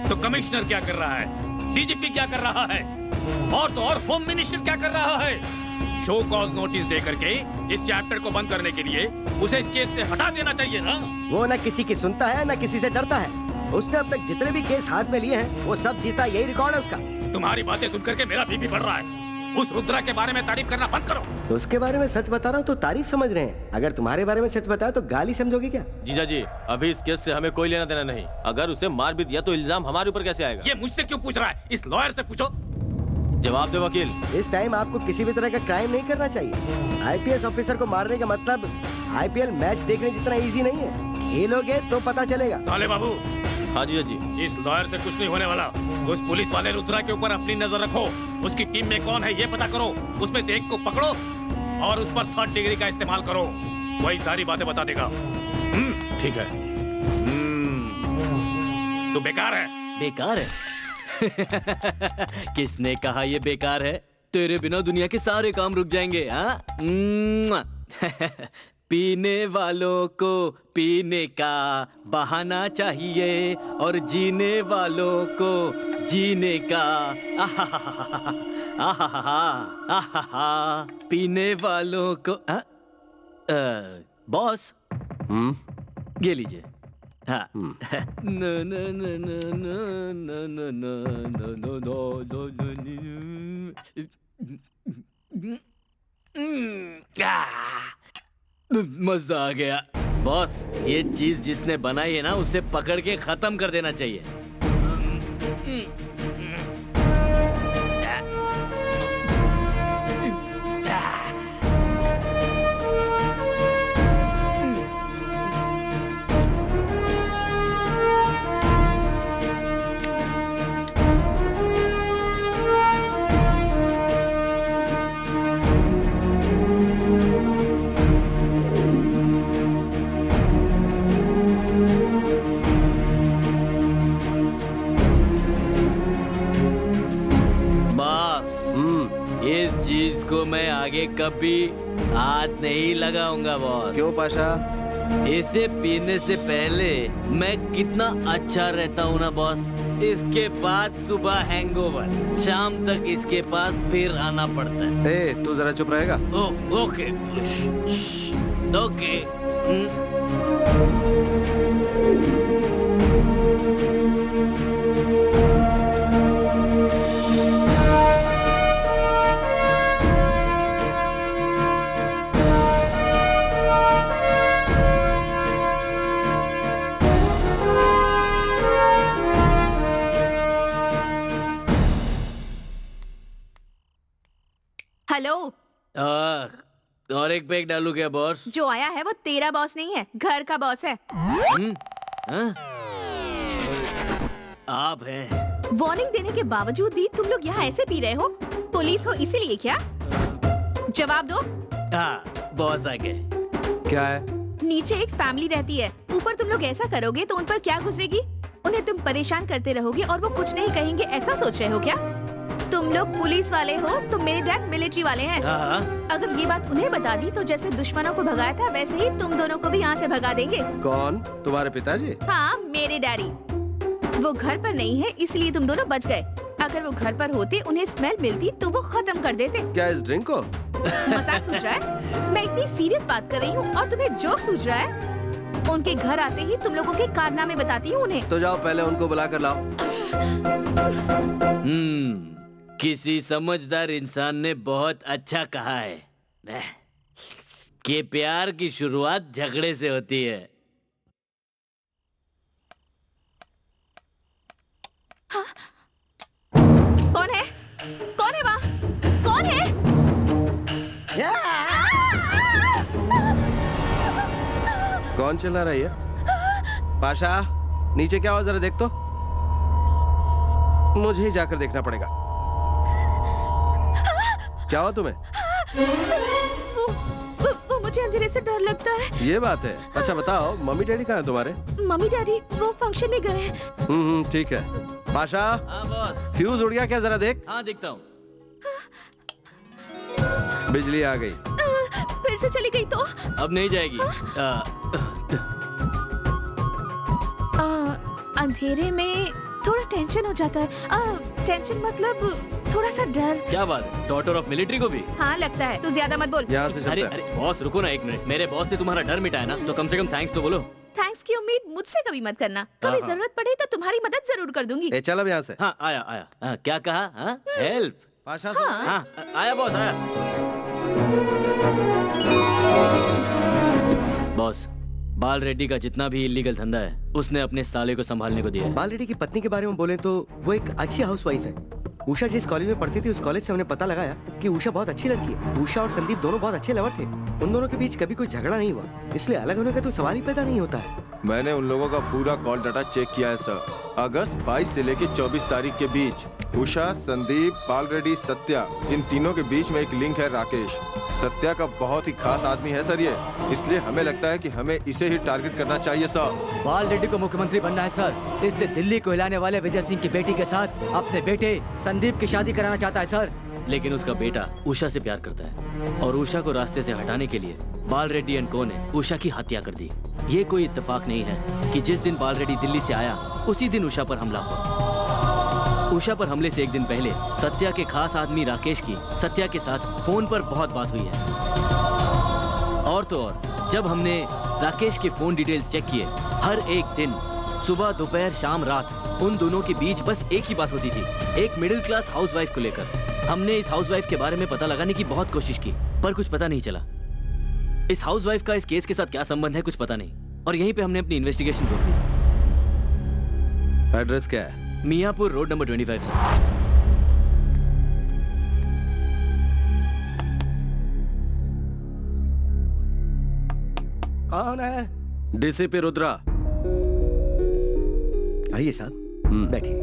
तो कमिश्नर क्या कर रहा है, डीजीपी क्या कर रहा है, और तो और होम मिनिस्टर क्या कर रहा है? शो कॉज नोटिस दे करके इस चैप्टर को बंद करने के लिए उसे इस केस से हटा देना चाहिए ना। वो ना किसी की सुनता है ना किसी से डरता है। उसने अब तक जितने भी केस हाथ में लिए हैं वो सब जीता, यही रिकॉर्ड है उसका। तुम्हारी बातें सुन करके मेरा बीपी बढ़ रहा है। उस रुद्रा के बारे में तारीफ करना बंद करो। उसके बारे में सच बता रहा हूँ तो तारीफ समझ रहे हैं, अगर तुम्हारे बारे में सच बताया तो गाली समझोगे क्या? जीजा जी, अभी इस केस से हमें कोई लेना देना नहीं। अगर उसे मार भी दिया तो इल्जाम हमारे ऊपर कैसे आएगा? ये मुझसे क्यों पूछ रहा है? इस लॉयर से पूछो। जवाब दे वकील। इस टाइम आपको किसी भी तरह का क्राइम नहीं करना चाहिए। आईपीएस ऑफिसर को मारने का मतलब आईपीएल मैच देखने जितना इजी नहीं है। खेलोगे तो पता चलेगा। साले बाबू। हाँ जीजा जी। इस लॉयर से कुछ नहीं होने वाला। उस पुलिस वाले रुद्रा के ऊपर अपनी नजर रखो। उसकी टीम में कौन है ये पता करो, उसमें से एक को पकड़ो और उस पर 3rd डिग्री का इस्तेमाल करो। वही सारी बातें बता देगा। ठीक है। तो बेकार है। बेकार है? किसने कहा ये बेकार है? तेरे बिना दुनिया के सारे काम रुक जाएंगे। हाँ? पीने वालों को पीने का बहाना चाहिए और जीने वालों को जीने का आहा पीने वालों को बॉस ये लीजिए। हाँ। न न न न न न न न मजा आ गया। बॉस, ये चीज जिसने बनाई है ना उसे पकड़ के खत्म कर देना चाहिए। आगे कभी हाथ नहीं लगाऊंगा बॉस। क्यों पाशा? इसे पीने से पहले मैं कितना अच्छा रहता हूँ ना बॉस। इसके बाद सुबह हैंगओवर, शाम तक इसके पास फिर आना पड़ता है। ए, तू जरा चुप रहेगा? Okay okay. हेलो। और एक पैक डालू क्या बॉस? जो आया है वो तेरा बॉस नहीं है, घर का बॉस है। आप हैं। वार्निंग देने के बावजूद भी तुम लोग यहाँ ऐसे पी रहे हो? पुलिस हो इसीलिए क्या? जवाब दो। हाँ, बॉस आ गए। क्या है? नीचे एक फैमिली रहती है, ऊपर तुम लोग ऐसा करोगे तो उन पर क्या गुजरेगी? उन्हें तुम परेशान करते रहोगे और वो कुछ नहीं कहेंगे, ऐसा सोच रहे हो क्या? तुम लोग पुलिस वाले हो, तुम मेरे डैड मिलिट्री वाले हैं। अगर ये बात उन्हें बता दी तो जैसे दुश्मनों को भगाया था वैसे ही तुम दोनों को भी यहाँ से भगा देंगे। कौन? तुम्हारे पिताजी? हाँ, मेरे डैडी। वो घर पर नहीं है इसलिए तुम दोनों बच गए। अगर वो घर पर होते, उन्हें स्मेल मिलती तो वो खत्म कर देते। क्या इस ड्रिंक को? मजाक सूझ रहा है? मैं इतनी सीरियस बात कर रही हूँ और तुम्हें जोक सूझ रहा है? उनके घर आते ही तुम लोगों के कारनामे बताती हूँ उन्हें। तो जाओ पहले उनको बुला कर लाओ। किसी समझदार इंसान ने बहुत अच्छा कहा है कि प्यार की शुरुआत झगड़े से होती है। हाँ? कौन है? कौन है वहाँ? कौन है? कौन चिल्ला रही है? पाशा, नीचे क्या हुआ जरा देख तो। मुझे ही जाकर देखना पड़ेगा। क्या हुआ तुम्हें? वो मुझे अंधेरे से डर लगता है। ये बात है। अच्छा बताओ, मम्मी डैडी कहाँ हैं तुम्हारे? मम्मी डैडी वो फंक्शन में गए हैं। ठीक है। पाशा, हाँ बॉस। फ्यूज उड़ गया क्या? जरा देख। हाँ दिखता हूँ। बिजली आ गई। फिर से चली गई तो? अब नहीं जाएगी। अंधेरे में थोड़ा टेंशन हो जाता है। टेंशन मतलब थोड़ा सा डर। क्या बात है? डॉटर ऑफ मिलिट्री को भी? हाँ लगता है। तू ज्यादा मत बोल। यहाँ से चलते अरे हैं। अरे बॉस रुको ना एक मिनट। मेरे बॉस ने तुम्हारा डर मिटाया ना, तो कम से कम थैंक्स तो बोलो। थैंक्स की उम्मीद मुझसे कभी मत करना। कभी हाँ। जरूरत पड़े तो तुम्हारी मदद जरूर कर दूंगी। ए, चल अब यहाँ से। हाँ आया आया। हाँ, क्या कहा? हाँ हेल्प। पाशा हाँ आया बॉस आया। बॉस, बाल रेड्डी का जितना भी इलीगल धंधा है उसने अपने साले को संभालने को दिया है। बाल रेड्डी की पत्नी के बारे में बोले तो वो एक अच्छी हाउसवाइफ है। उषा जिस कॉलेज में पढ़ती थी उस कॉलेज से हमने पता लगाया कि उषा बहुत अच्छी लड़की है। उषा और संदीप दोनों बहुत अच्छे लवर थे। उन दोनों के बीच कभी कोई झगड़ा नहीं हुआ, इसलिए अलग होने का तो सवाल ही पैदा नहीं होता है। मैंने उन लोगों का पूरा कॉल डाटा चेक किया है सर। अगस्त 22 से लेकर 24 तारीख के बीच उषा, संदीप, बाल रेड्डी, सत्या, इन तीनों के बीच में एक लिंक है राकेश। सत्या का बहुत ही खास आदमी है सर ये, इसलिए हमें लगता है कि हमें इसे ही टारगेट करना चाहिए सर। बाल रेड्डी को मुख्यमंत्री बनना है सर, इसलिए दिल्ली को हिलाने वाले विजय सिंह की बेटी के साथ अपने बेटे संदीप की शादी कराना चाहता है सर। लेकिन उसका बेटा उषा से प्यार करता है और उषा को रास्ते से हटाने के लिए बाल रेड्डी एंड को ने उषा की हत्या कर दी। ये कोई इत्तेफाक नहीं है कि जिस दिन बाल रेड्डी दिल्ली से आया उसी दिन उषा पर हमला हुआ। उषा पर हमले से एक दिन पहले सत्या के खास आदमी राकेश की सत्या के साथ फोन पर बहुत बात हुई है। और तो और जब हमने राकेश के फोन डिटेल्स चेक किए, हर एक दिन सुबह दोपहर शाम रात उन दोनों के बीच बस एक ही बात होती थी, एक मिडिल क्लास हाउसवाइफ को लेकर। हमने इस हाउसवाइफ के बारे में पता लगाने की बहुत कोशिश की पर कुछ पता नहीं चला। इस हाउसवाइफ का इस केस के साथ क्या संबंध है कुछ पता नहीं, और यहीं पे हमने अपनी इन्वेस्टिगेशन रोक दी। एड्रेस क्या है? मियापुर रोड नंबर 25 से। कौन है? डीसीपी रुद्रा। आइए साहब, बैठिए।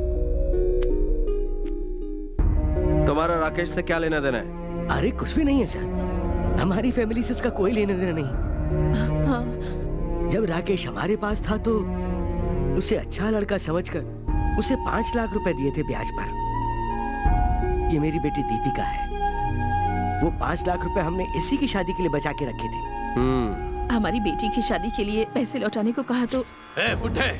तुम्हारा राकेश से क्या लेना देना है? अरे कुछ भी नहीं है सर, हमारी फैमिली से उसका कोई लेना देना नहीं। जब राकेश हमारे पास था तो उसे अच्छा लड़का समझकर उसे 5 लाख रुपए दिए थे ब्याज पर। ये मेरी बेटी दीपिका है। वो 5 लाख रुपए हमने इसी की शादी के लिए बचा के रखे थे। हमारी बेटी की शादी के लिए पैसे लौटाने को कहा तो ए बुड्ढे,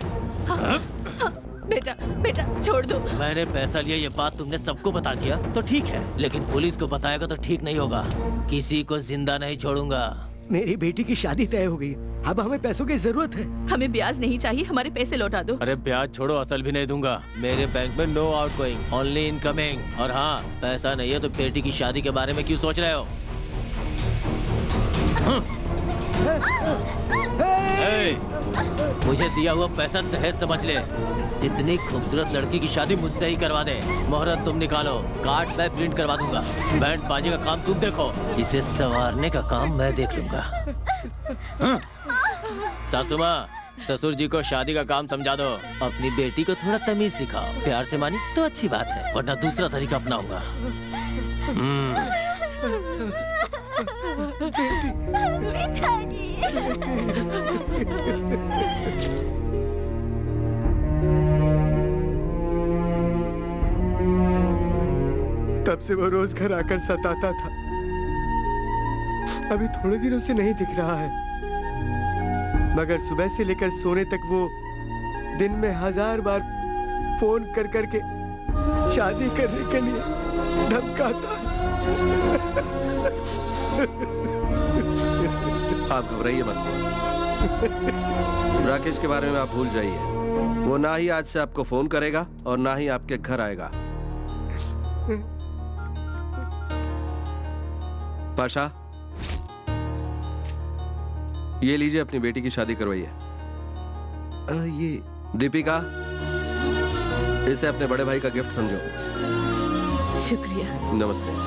बेटा बेटा छोड़ दो। मैंने पैसा लिया ये बात तुमने सबको बता दिया तो ठीक है, लेकिन पुलिस को बताएगा तो ठीक नहीं होगा। किसी को जिंदा नहीं छोड़ूंगा। मेरी बेटी की शादी तय हो गई, अब हमें पैसों की जरूरत है। हमें ब्याज नहीं चाहिए, हमारे पैसे लौटा दो। अरे ब्याज छोड़ो, असल भी नहीं दूंगा। मेरे बैंक में नो आउटगोइंग, ओनली इनकमिंग। और हाँ, पैसा नहीं है तो बेटी की शादी के बारे में क्यों सोच रहे हो? मुझे दिया हुआ पैसा दहेज समझ ले। इतनी खूबसूरत लड़की की शादी मुझसे ही करवा दे। मुहूर्त तुम निकालो, कार्ड मैं प्रिंट करवा दूंगा। बैंड बाजी का काम तुम देखो, इसे संवारने का काम मैं देख लूंगा। सासू माँ, ससुर जी को शादी का काम समझा दो। अपनी बेटी को थोड़ा तमीज सिखाओ। प्यार से मानी तो अच्छी बात है, वरना दूसरा तरीका अपनाऊंगा। तब से वो रोज घर आकर सताता था, अभी थोड़े दिनों से नहीं दिख रहा है। मगर सुबह से लेकर सोने तक वो दिन में 1000 बार फोन कर करके शादी करने के लिए धमकाता है। आप घबराइए मत। राकेश के बारे में आप भूल जाइए। वो ना ही आज से आपको फोन करेगा और ना ही आपके घर आएगा। पाशा, ये लीजिए, अपनी बेटी की शादी करवाइए। ये दीपिका, इसे अपने बड़े भाई का गिफ्ट समझो। शुक्रिया। नमस्ते।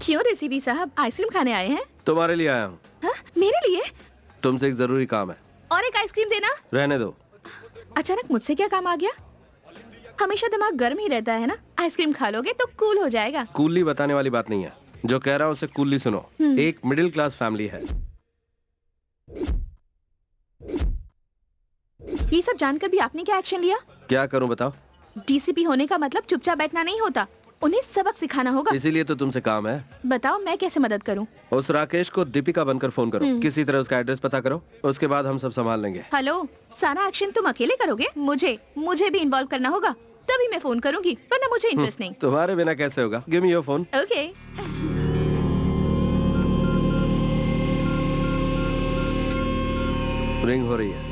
क्यों रेसिपी साहब, आइसक्रीम खाने आए हैं? तुम्हारे लिए आया हूँ। हाँ? मेरे लिए? तुमसे एक जरूरी काम है। और एक आइसक्रीम देना। रहने दो। अचानक मुझसे क्या काम आ गया? हमेशा दिमाग गर्म ही रहता है ना। आइसक्रीम खा लोगे तो कूल हो जाएगा। कूली बताने वाली बात नहीं है, जो कह रहा हूँ उसे कूली सुनो। एक मिडिल क्लास फैमिली है। ये सब जानकर भी आपने क्या एक्शन लिया? क्या करूँ बताओ? डीसीपी होने का मतलब चुपचाप बैठना नहीं होता, उन्हें सबक सिखाना होगा। इसीलिए तो तुमसे काम है। बताओ मैं कैसे मदद करूं? उस राकेश को दीपिका बनकर फोन करो। किसी तरह उसका एड्रेस पता करो, उसके बाद हम सब संभाल लेंगे। हेलो, सारा एक्शन तुम अकेले करोगे? मुझे भी इन्वॉल्व करना होगा, तभी मैं फोन करूंगी, वरना मुझे इंटरेस्ट नहीं। तुम्हारे बिना कैसे होगा? Give me your phone. Okay. Ring हो रही है।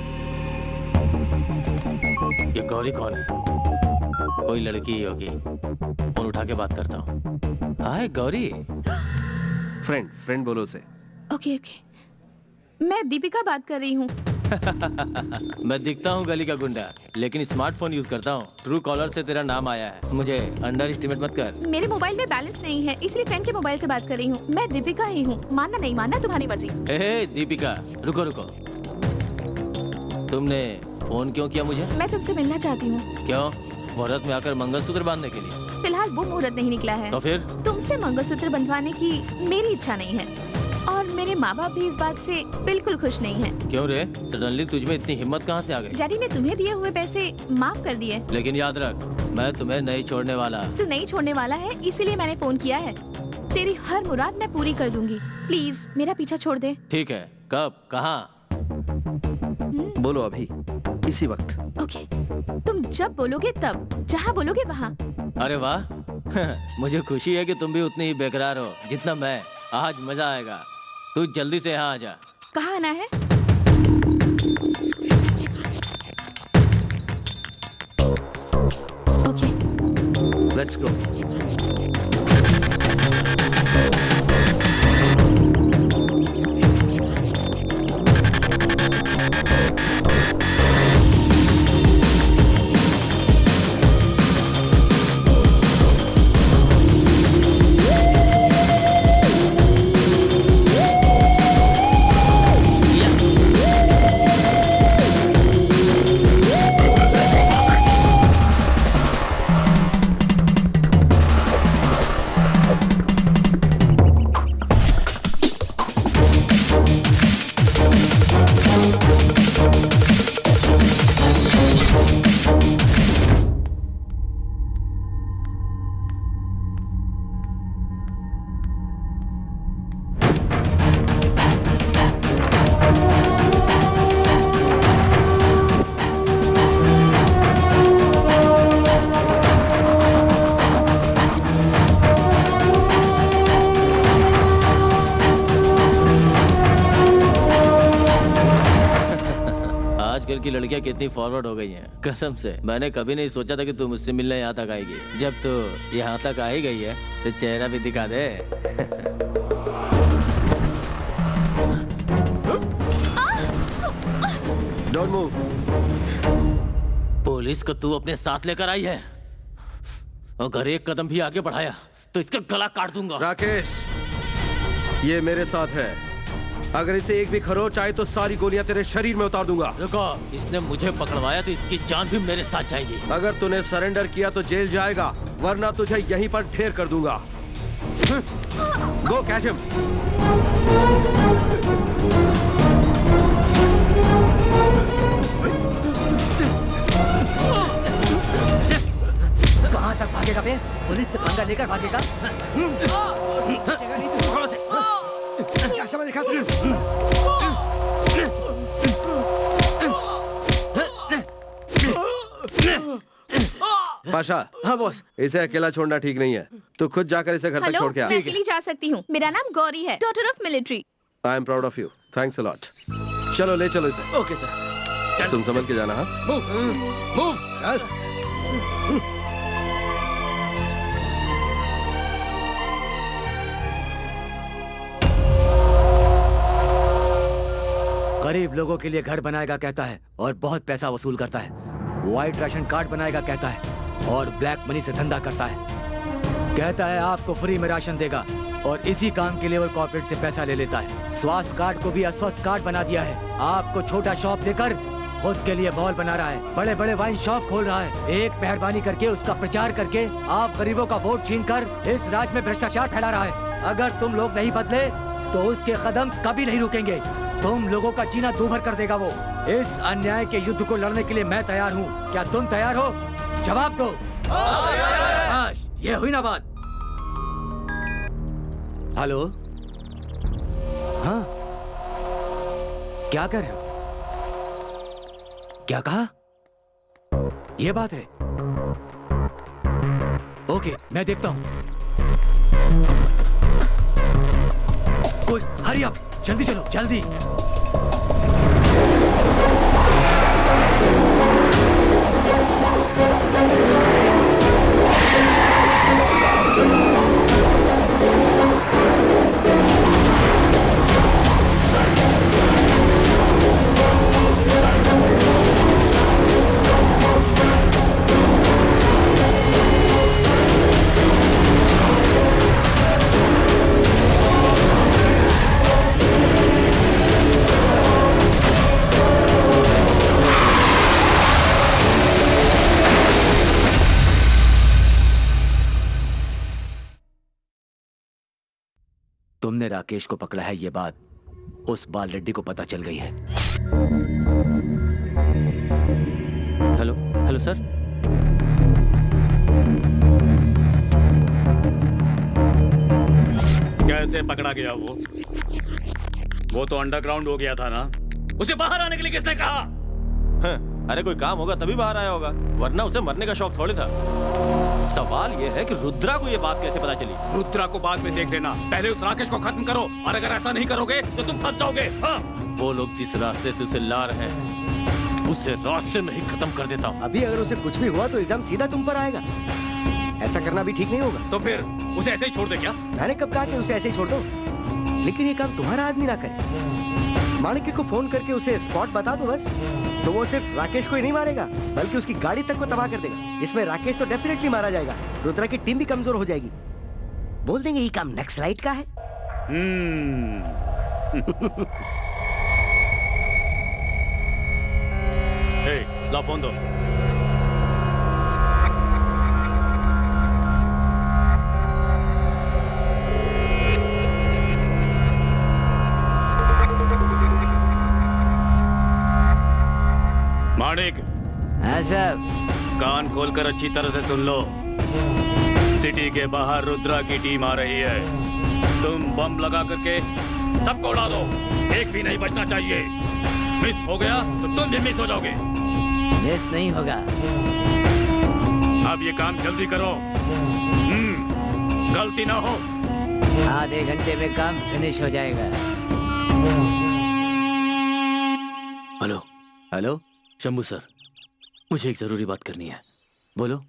ये गौरी कौन है? कोई लड़की ही होगी। फोन उठा के बात करता हूँ। हाय गौरी। फ्रेंड बोलो उसे। ओके, मैं दीपिका बात कर रही हूँ। मैं दिखता हूँ गली का गुंडा, लेकिन स्मार्टफोन यूज करता हूँ। ट्रू कॉलर से तेरा नाम आया है। मुझे अंडर एस्टिमेट मत कर। मेरे मोबाइल में बैलेंस नहीं है, इसलिए फ्रेंड के मोबाइल से बात कर रही हूँ। मैं दीपिका ही हूँ, मानना नहीं मानना तुम्हारी मर्जी। हे दीपिका, रुको। तुमने फोन क्यों किया मुझे? मैं तुमसे मिलना चाहती हूँ। क्यों? मुहूर्त में आकर मंगलसूत्र बांधने के लिए? फिलहाल वो मुहूर्त नहीं निकला है। तो फिर? तुमसे मंगलसूत्र बंधवाने की मेरी इच्छा नहीं है, और मेरे माँ बाप भी इस बात से बिल्कुल खुश नहीं हैं। क्यों रे? सडनली तुझमें इतनी हिम्मत कहाँ से आ गई? डैडी ने तुम्हें दिए हुए पैसे माफ कर दिए। लेकिन याद रख, मैं तुम्हें नहीं छोड़ने वाला। तू नहीं छोड़ने वाला है, इसीलिए मैंने फोन किया है। तेरी हर मुराद मैं पूरी कर दूंगी। प्लीज मेरा पीछा छोड़ दे। ठीक है, कब, कहाँ? बोलो अभी, इसी वक्त। ओके, तुम जब बोलोगे तब, जहाँ बोलोगे वहाँ। अरे वाह मुझे खुशी है कि तुम भी उतनी ही बेकरार हो जितना मैं। आज मजा आएगा। तू जल्दी से यहाँ आ जा। कहाँ आना है? Okay, let's go. लड़कियां कितनी फॉरवर्ड हो गई हैं। कसम से मैंने कभी नहीं सोचा था कि तू मुझसे मिलने यहाँ तक आएगी। जब तू यहाँ तक आ ही गई है तो चेहरा भी दिखा दे। Don't move. पुलिस को तू अपने साथ लेकर आई है। अगर एक कदम भी आगे बढ़ाया तो इसका गला काट दूंगा। राकेश, ये मेरे साथ है। अगर इसे एक भी खरोच आए तो सारी गोलियां तेरे शरीर में उतार दूंगा। रुको, इसने मुझे पकड़वाया तो इसकी जान भी मेरे साथ जाएगी। अगर तूने सरेंडर किया तो जेल जाएगा, वरना तुझे यहीं पर ढेर कर दूंगा। गो कैच हिम। कहाँ तक भागेगा बे? पुलिस से पंगा लेकर भागेगा? क्या समझ रखा तूने? पाशा। हाँ बॉस। इसे अकेला छोड़ना ठीक नहीं है। तू खुद जाकर इसे घर तक हेलो, छोड़ के आ। मैं अकेली जा सकती हूँ। मेरा नाम गौरी है, daughter of military. I am proud of you. Thanks a lot. चलो ले चलो इसे। Okay sir. तुम समझ के जाना। हाँ, मूव। गरीब लोगों के लिए घर बनाएगा कहता है और बहुत पैसा वसूल करता है। व्हाइट राशन कार्ड बनाएगा कहता है और ब्लैक मनी से धंधा करता है। कहता है आपको फ्री में राशन देगा और इसी काम के लिए वो कॉर्पोरेट से पैसा ले लेता है। स्वास्थ्य कार्ड को भी अस्वस्थ कार्ड बना दिया है। आपको छोटा शॉप देकर खुद के लिए मॉल बना रहा है। बड़े बड़े वाइन शॉप खोल रहा है। एक मेहरबानी करके उसका प्रचार करके आप गरीबों का वोट छीनकर इस राज्य में भ्रष्टाचार फैला रहा है। अगर तुम लोग नहीं बदले तो उसके कदम कभी नहीं रुकेंगे। तुम लोगों का जीना दूभर कर देगा वो। इस अन्याय के युद्ध को लड़ने के लिए मैं तैयार हूँ। क्या तुम तैयार हो? जवाब दो। बस, ये हुई ना बात। हेलो, हाँ, क्या कर रहे हो? क्या कहा? ये बात है। ओके, मैं देखता हूँ। कोई हरी अप, जल्दी चलो, जल्दी। तुमने राकेश को पकड़ा है, ये बात उस बाल रेड्डी को पता चल गई है। Hello, hello sir. कैसे पकड़ा गया वो तो अंडरग्राउंड हो गया था ना। उसे बाहर आने के लिए किसने कहा? अरे कोई काम होगा तभी बाहर आया होगा, वरना उसे मरने का शौक थोड़ी था। सवाल ये है कि रुद्रा को ये बात कैसे पता चली? रुद्रा को बाद में देख लेना, पहले उस राकेश को खत्म करो, और अगर ऐसा नहीं करोगे तो तुम फंस जाओगे। हाँ? वो लोग जिस रास्ते से उसे ला रहे हैं उसे रास्ते में ही खत्म कर देता हूँ। अभी अगर उसे कुछ भी हुआ तो इल्जाम सीधा तुम पर आएगा। ऐसा करना भी ठीक नहीं होगा। तो फिर उसे ऐसे ही छोड़ दे क्या? मैंने कब कहा कि उसे ऐसे ही छोड़ दो, लेकिन ये काम तुम्हारा आदमी ना करे। माणिक्य को फोन करके उसे स्पॉट बता दो बस, तो वो सिर्फ राकेश को ही नहीं मारेगा बल्कि उसकी गाड़ी तक को तबाह कर देगा। इसमें राकेश तो डेफिनेटली मारा जाएगा, रुद्रा की टीम भी कमजोर हो जाएगी। बोल देंगे ये काम नक्सलाइट का है। हे, ला फोन दो। माणिक, कान खोलकर अच्छी तरह से सुन लो। सिटी के बाहर रुद्रा की टीम आ रही है। तुम बम लगा करके सबको उड़ा दो, एक भी नहीं बचना चाहिए। मिस हो गया तो तुम भी मिस हो जाओगे। मिस नहीं होगा। अब ये काम जल्दी करो, गलती ना हो। आधे घंटे में काम फिनिश हो जाएगा। हेलो, हेलो, शंभू सर, मुझे एक जरूरी बात करनी है। बोलो।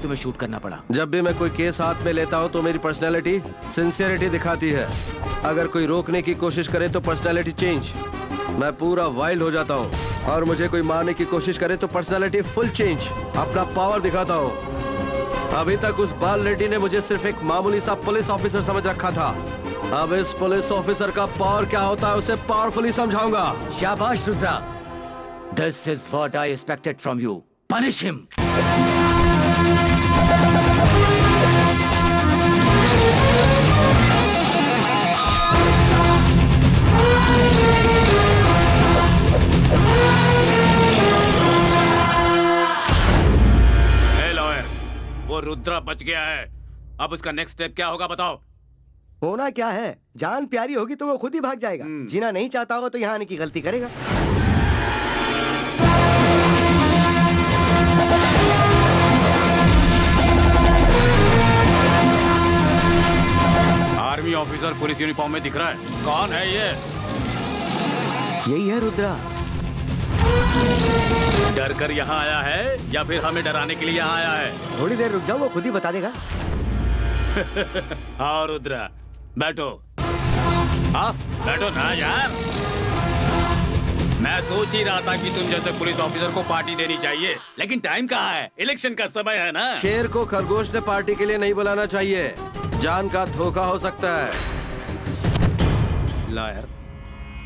तुम्हें शूट करना पड़ा। जब भी मैं कोई केस हाथ में लेता हूँ तो मेरी पर्सनैलिटी सिंसियरिटी दिखाती है। अगर कोई रोकने की कोशिश करे तो पर्सनैलिटी चेंज। मैं पूरा वाइल्ड हो जाता हूँ, और मुझे कोई मारने की कोशिश करे तो पर्सनैलिटी फुल चेंज, अपना पावर दिखाता हूँ। अभी तक उस बाल रेड्डी ने मुझे सिर्फ एक मामूली सा पुलिस ऑफिसर समझ रखा था। अब इस पुलिस ऑफिसर का पावर क्या होता है उसे पावरफुली समझाऊंगा। शाबाश Rudra, this is what I expected from you. Punish him. वो रुद्रा बच गया है, अब उसका नेक्स्ट स्टेप क्या होगा बताओ। होना क्या है, जान प्यारी होगी तो वो खुद ही भाग जाएगा। जीना नहीं चाहता होगा तो यहाँ आने की गलती करेगा। आर्मी ऑफिसर पुलिस यूनिफॉर्म में दिख रहा है, कौन है ये? यही है रुद्रा। डर कर यहाँ आया है या फिर हमें डराने के लिए यहाँ आया है? थोड़ी देर रुक जाओ, वो खुद ही बता देगा। हाँ रुद्रा, बैठो। हाँ बैठो ना यार। मैं सोच ही रहा था कि तुम जैसे पुलिस ऑफिसर को पार्टी देनी चाहिए, लेकिन टाइम कहाँ है, इलेक्शन का समय है ना। शेर को खरगोश ने पार्टी के लिए नहीं बुलाना चाहिए, जान का धोखा हो सकता है। लायर,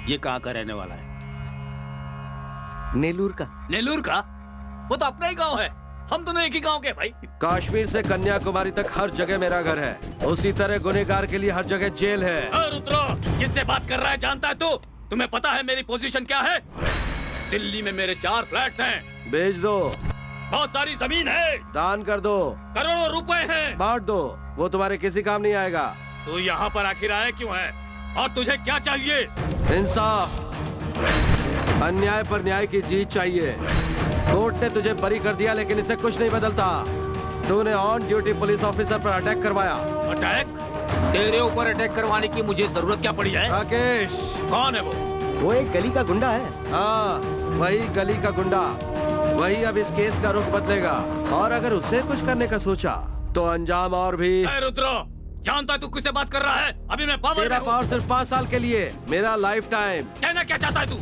ये कहाँ का रहने वाला है? नेलूर का। नेलूर का? वो तो अपना ही गांव है, हम दोनों एक ही गांव के भाई। कश्मीर से कन्याकुमारी तक हर जगह मेरा घर है, उसी तरह गुनहगार के लिए हर जगह जेल है। रुद्रो, किससे बात कर रहा है जानता है तू? तुम्हें पता है मेरी पोजीशन क्या है? दिल्ली में मेरे 4 फ्लैट्स हैं। बेच दो। बहुत सारी जमीन है। दान कर दो। करोड़ों रुपए हैं। बांट दो, वो तुम्हारे किसी काम नहीं आएगा। तू यहाँ पर आखिर आया क्यों है, और तुझे क्या चाहिए? इंसाफ, अन्याय पर न्याय की जीत चाहिए। कोर्ट ने तुझे बरी कर दिया, लेकिन इससे कुछ नहीं बदलता। तूने ऑन ड्यूटी पुलिस ऑफिसर पर अटैक करवाया। अटैक? तेरे ऊपर अटैक करवाने की मुझे जरूरत क्या पड़ी है? राकेश। कौन है वो? वो एक गली का गुंडा है। हाँ, वही गली का गुंडा, वही अब इस केस का रुख बदलेगा। और अगर उसे कुछ करने का सोचा तो अंजाम और भी। रुद्रो, जानता तू किससे बात कर रहा है? अभी मैं पावर तेरा पावर सिर्फ 5 साल के लिए, मेरा लाइफ टाइम। कहना क्या चाहता है तू?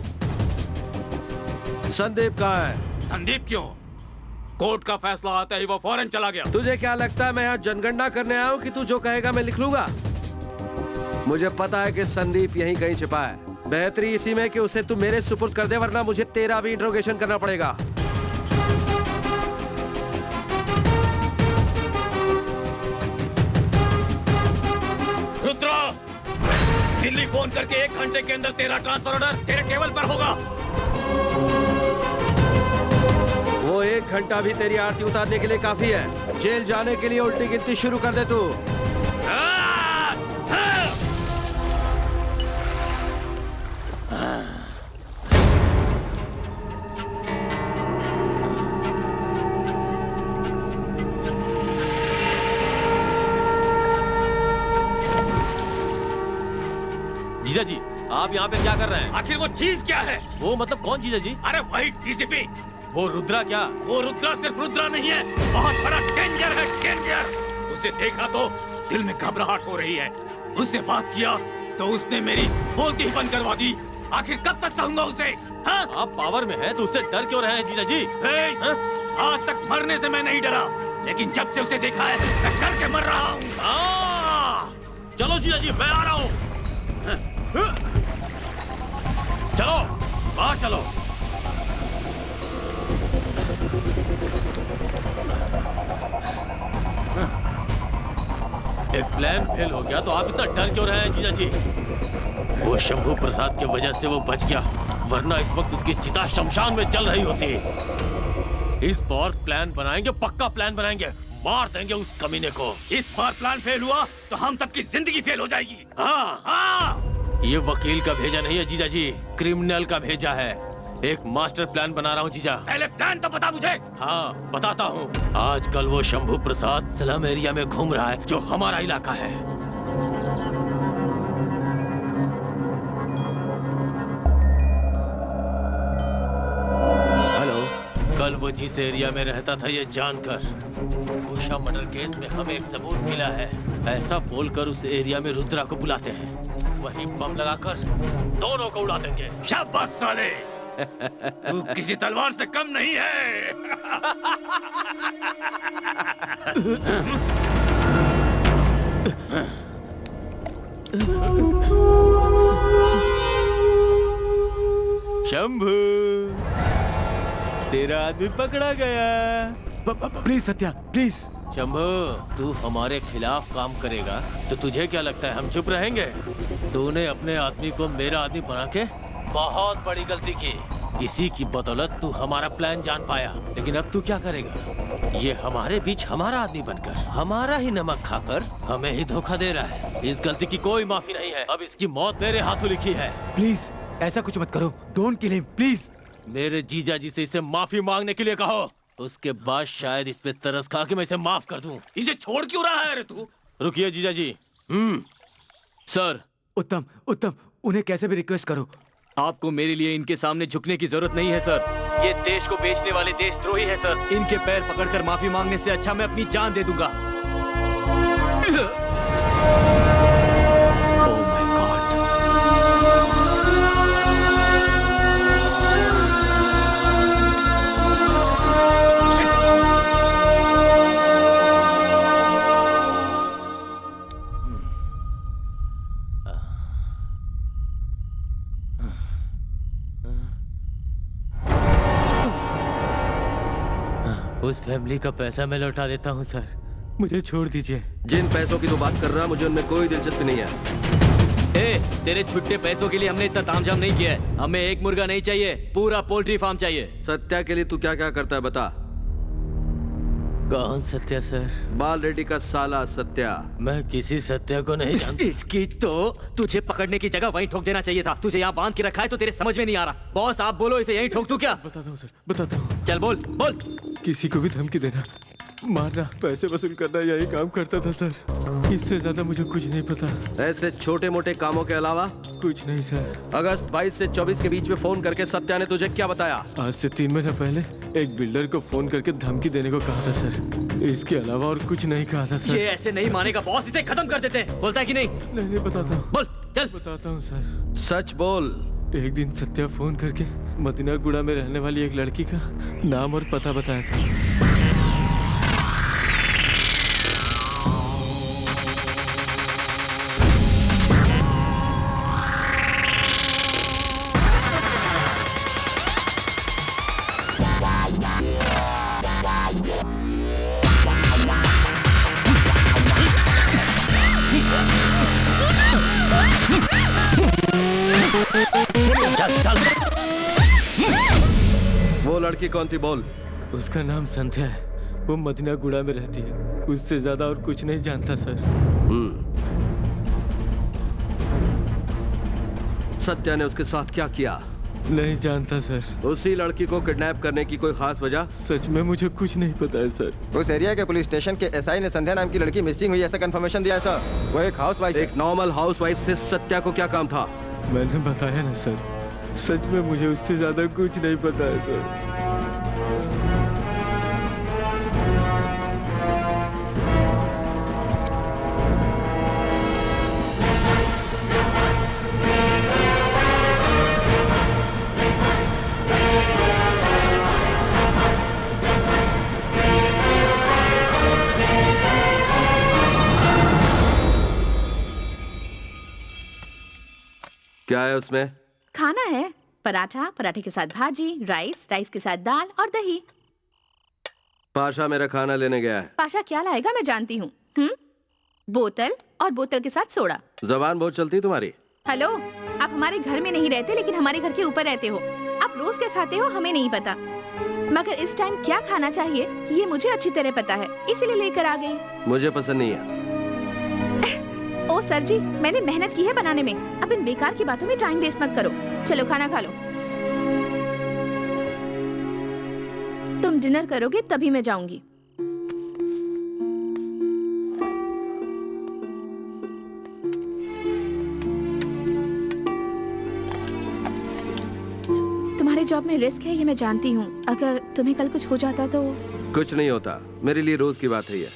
संदीप कहाँ है? संदीप क्यों? कोर्ट का फैसला आता ही वो फौरन चला गया। तुझे क्या लगता है मैं यहाँ जनगणना करने आया हूँ कि तू जो कहेगा मैं लिख लूंगा? मुझे पता है कि संदीप यहीं कहीं छिपा है। बेहतरी इसी में कि उसे तू मेरे सुपुर्द कर दे, वरना मुझे तेरा भी इंट्रोगेशन करना पड़ेगा। रुद्रा, दिल्ली फोन करके 1 घंटे के अंदर तेरा ट्रांसफर ऑर्डर तेरे टेबल पर होगा। वो 1 घंटा भी तेरी आरती उतारने के लिए काफी है। जेल जाने के लिए उल्टी गिनती शुरू कर दे तू। जीजा जी, आप यहाँ पे क्या कर रहे हैं? आखिर वो चीज क्या है? वो मतलब कौन जीजा जी? अरे वही डीसीपी। वो रुद्रा क्या? वो रुद्रा सिर्फ रुद्रा नहीं है, बहुत बड़ा डेंजर है, डेंजर। उसे देखा तो दिल में घबराहट हो रही है। उससे बात किया तो उसने मेरी बोलती ही बंद करवा दी। आखिर कब तक सहूंगा उसे? हाँ? आप पावर में हैं तो उससे डर क्यों रहे हैं जीजा जी? हाँ? आज तक मरने से मैं नहीं डरा, लेकिन जब से उसे देखा है मैं डर के मर रहा हूँ। चलो जीजा जी, मैं आ रहा हूँ। चलो बाहर चलो। एक प्लान फेल हो गया तो आप इतना डर क्यों रहे हैं जीजा जी? वो शंभू प्रसाद की वजह से वो बच गया, वरना इस वक्त उसकी चिता शमशान में जल रही होती। इस बार प्लान बनाएंगे, पक्का प्लान बनाएंगे, मार देंगे उस कमीने को। इस बार प्लान फेल हुआ तो हम सबकी जिंदगी फेल हो जाएगी। हाँ हाँ। ये वकील का भेजा नहीं है जीजा जी, क्रिमिनल का भेजा है। एक मास्टर प्लान बना रहा हूँ जीजा। पहले प्लान तो बता मुझे। हाँ बताता हूँ। आजकल वो शंभू प्रसाद स्लम एरिया में घूम रहा है, जो हमारा इलाका है। हेलो। कल वो जिस एरिया में रहता था ये जानकर उषा मर्डर केस में हमें एक सबूत मिला है, ऐसा बोलकर उस एरिया में रुद्रा को बुलाते हैं, वहीं बम लगाकर दोनों को उड़ा देंगे। शाबाश साले, तू किसी तलवार से कम नहीं है। शंभू, तेरा आदमी पकड़ा गया। Please Satya, please. शंभू, तू हमारे खिलाफ काम करेगा तो तुझे क्या लगता है हम चुप रहेंगे? तूने अपने आदमी को मेरा आदमी बना के बहुत बड़ी गलती की। इसी की बदौलत तू हमारा प्लान जान पाया, लेकिन अब तू क्या करेगा? ये हमारे बीच हमारा आदमी बनकर हमारा ही नमक खाकर हमें ही धोखा दे रहा है। इस गलती की कोई माफी नहीं है, अब इसकी मौत मेरे हाथों लिखी है। प्लीज ऐसा कुछ मत करो, डोंट किल हिम प्लीज। मेरे जीजा जी से इसे माफी मांगने के लिए कहो, उसके बाद शायद इस पे तरस खा के मैं इसे माफ कर दूं। इसे छोड़ क्यों रहा है रे तू? रुकिए जीजा जी। सर। उत्तम, उत्तम, उन्हें कैसे भी रिक्वेस्ट करो। आपको मेरे लिए इनके सामने झुकने की जरूरत नहीं है सर। ये देश को बेचने वाले देशद्रोही है सर। इनके पैर पकड़कर माफी मांगने से अच्छा मैं अपनी जान दे दूंगा। Oh my God. उस फैमिली का पैसा मैं लौटा देता हूँ सर, मुझे छोड़ दीजिए। जिन पैसों की तू बात कर रहा है मुझे उनमें कोई दिलचस्पी नहीं है। तेरे छुट्टे पैसों के लिए हमने इतना तामझाम नहीं किया है। हमें एक मुर्गा नहीं चाहिए, पूरा पोल्ट्री फार्म चाहिए। सत्या के लिए तू क्या क्या करता है बता। कौन सत्या सर? बाल रेड्डी का साला सत्या। मैं किसी सत्या को नहीं जानता। इसकी तो तुझे पकड़ने की जगह वहीं ठोक देना चाहिए था। तुझे यहाँ बांध के रखा है तो तेरे समझ में नहीं आ रहा। बॉस आप बोलो, इसे यहीं ठोक दूं क्या? बताता हूँ सर, बताता हूँ। चल बोल बोल। किसी को भी धमकी देना, मारना, पैसे वसूल करना, यही काम करता था सर। इससे ज्यादा मुझे कुछ नहीं पता। ऐसे छोटे मोटे कामों के अलावा कुछ नहीं सर। अगस्त 22 से 24 के बीच में फोन करके सत्या ने तुझे क्या बताया? आज से 3 महीने पहले एक बिल्डर को फोन करके धमकी देने को कहा था सर। इसके अलावा और कुछ नहीं कहा था सर। ये ऐसे नहीं मानेगा बॉस, इसे खत्म कर देते हैं। बोलता है कि नहीं? नहीं बताता हूँ। बोल चल। बताता हूँ सर। सच बोल। एक दिन सत्या फोन करके मदीना गुड़ा में रहने वाली एक लड़की का नाम और पता बताया था। वो लड़की कौन थी बोल? उसका नाम संध्या है, वो मदीना गुड़ा में रहती है। उससे ज्यादा और कुछ नहीं जानता सर। सत्या ने उसके साथ क्या किया? नहीं जानता सर। उसी लड़की को किडनैप करने की कोई खास वजह? सच में मुझे कुछ नहीं पता है सर। उस एरिया के पुलिस स्टेशन के एसआई ने संध्या नाम की लड़की मिसिंग हुई ऐसा कंफर्मेशन दिया है सर। वो एक हाउसवाइफ, एक नॉर्मल हाउसवाइफ से सत्या को क्या काम था? मैंने बताया ना सर, सच में मुझे उससे ज्यादा कुछ नहीं पता है सर। क्या है उसमें? खाना है, पराठा, पराठे के साथ भाजी, राइस, राइस के साथ दाल और दही। पाशा मेरा खाना लेने गया है। पाशा क्या लाएगा मैं जानती हूँ। बोतल और बोतल के साथ सोडा। जबान बहुत चलती तुम्हारी। हेलो, आप हमारे घर में नहीं रहते लेकिन हमारे घर के ऊपर रहते हो। आप रोज क्या खाते हो हमें नहीं पता, मगर इस टाइम क्या खाना चाहिए ये मुझे अच्छी तरह पता है, इसीलिए लेकर आ गई। मुझे पसंद नहीं है। ओ सर जी, मैंने मेहनत की है बनाने में, अब इन बेकार की बातों में टाइम वेस्ट मत करो। चलो खाना खा लो। तुम डिनर करोगे तभी मैं जाऊंगी। तुम्हारे जॉब में रिस्क है ये मैं जानती हूँ, अगर तुम्हें कल कुछ हो जाता तो। कुछ नहीं होता, मेरे लिए रोज की बात है ये।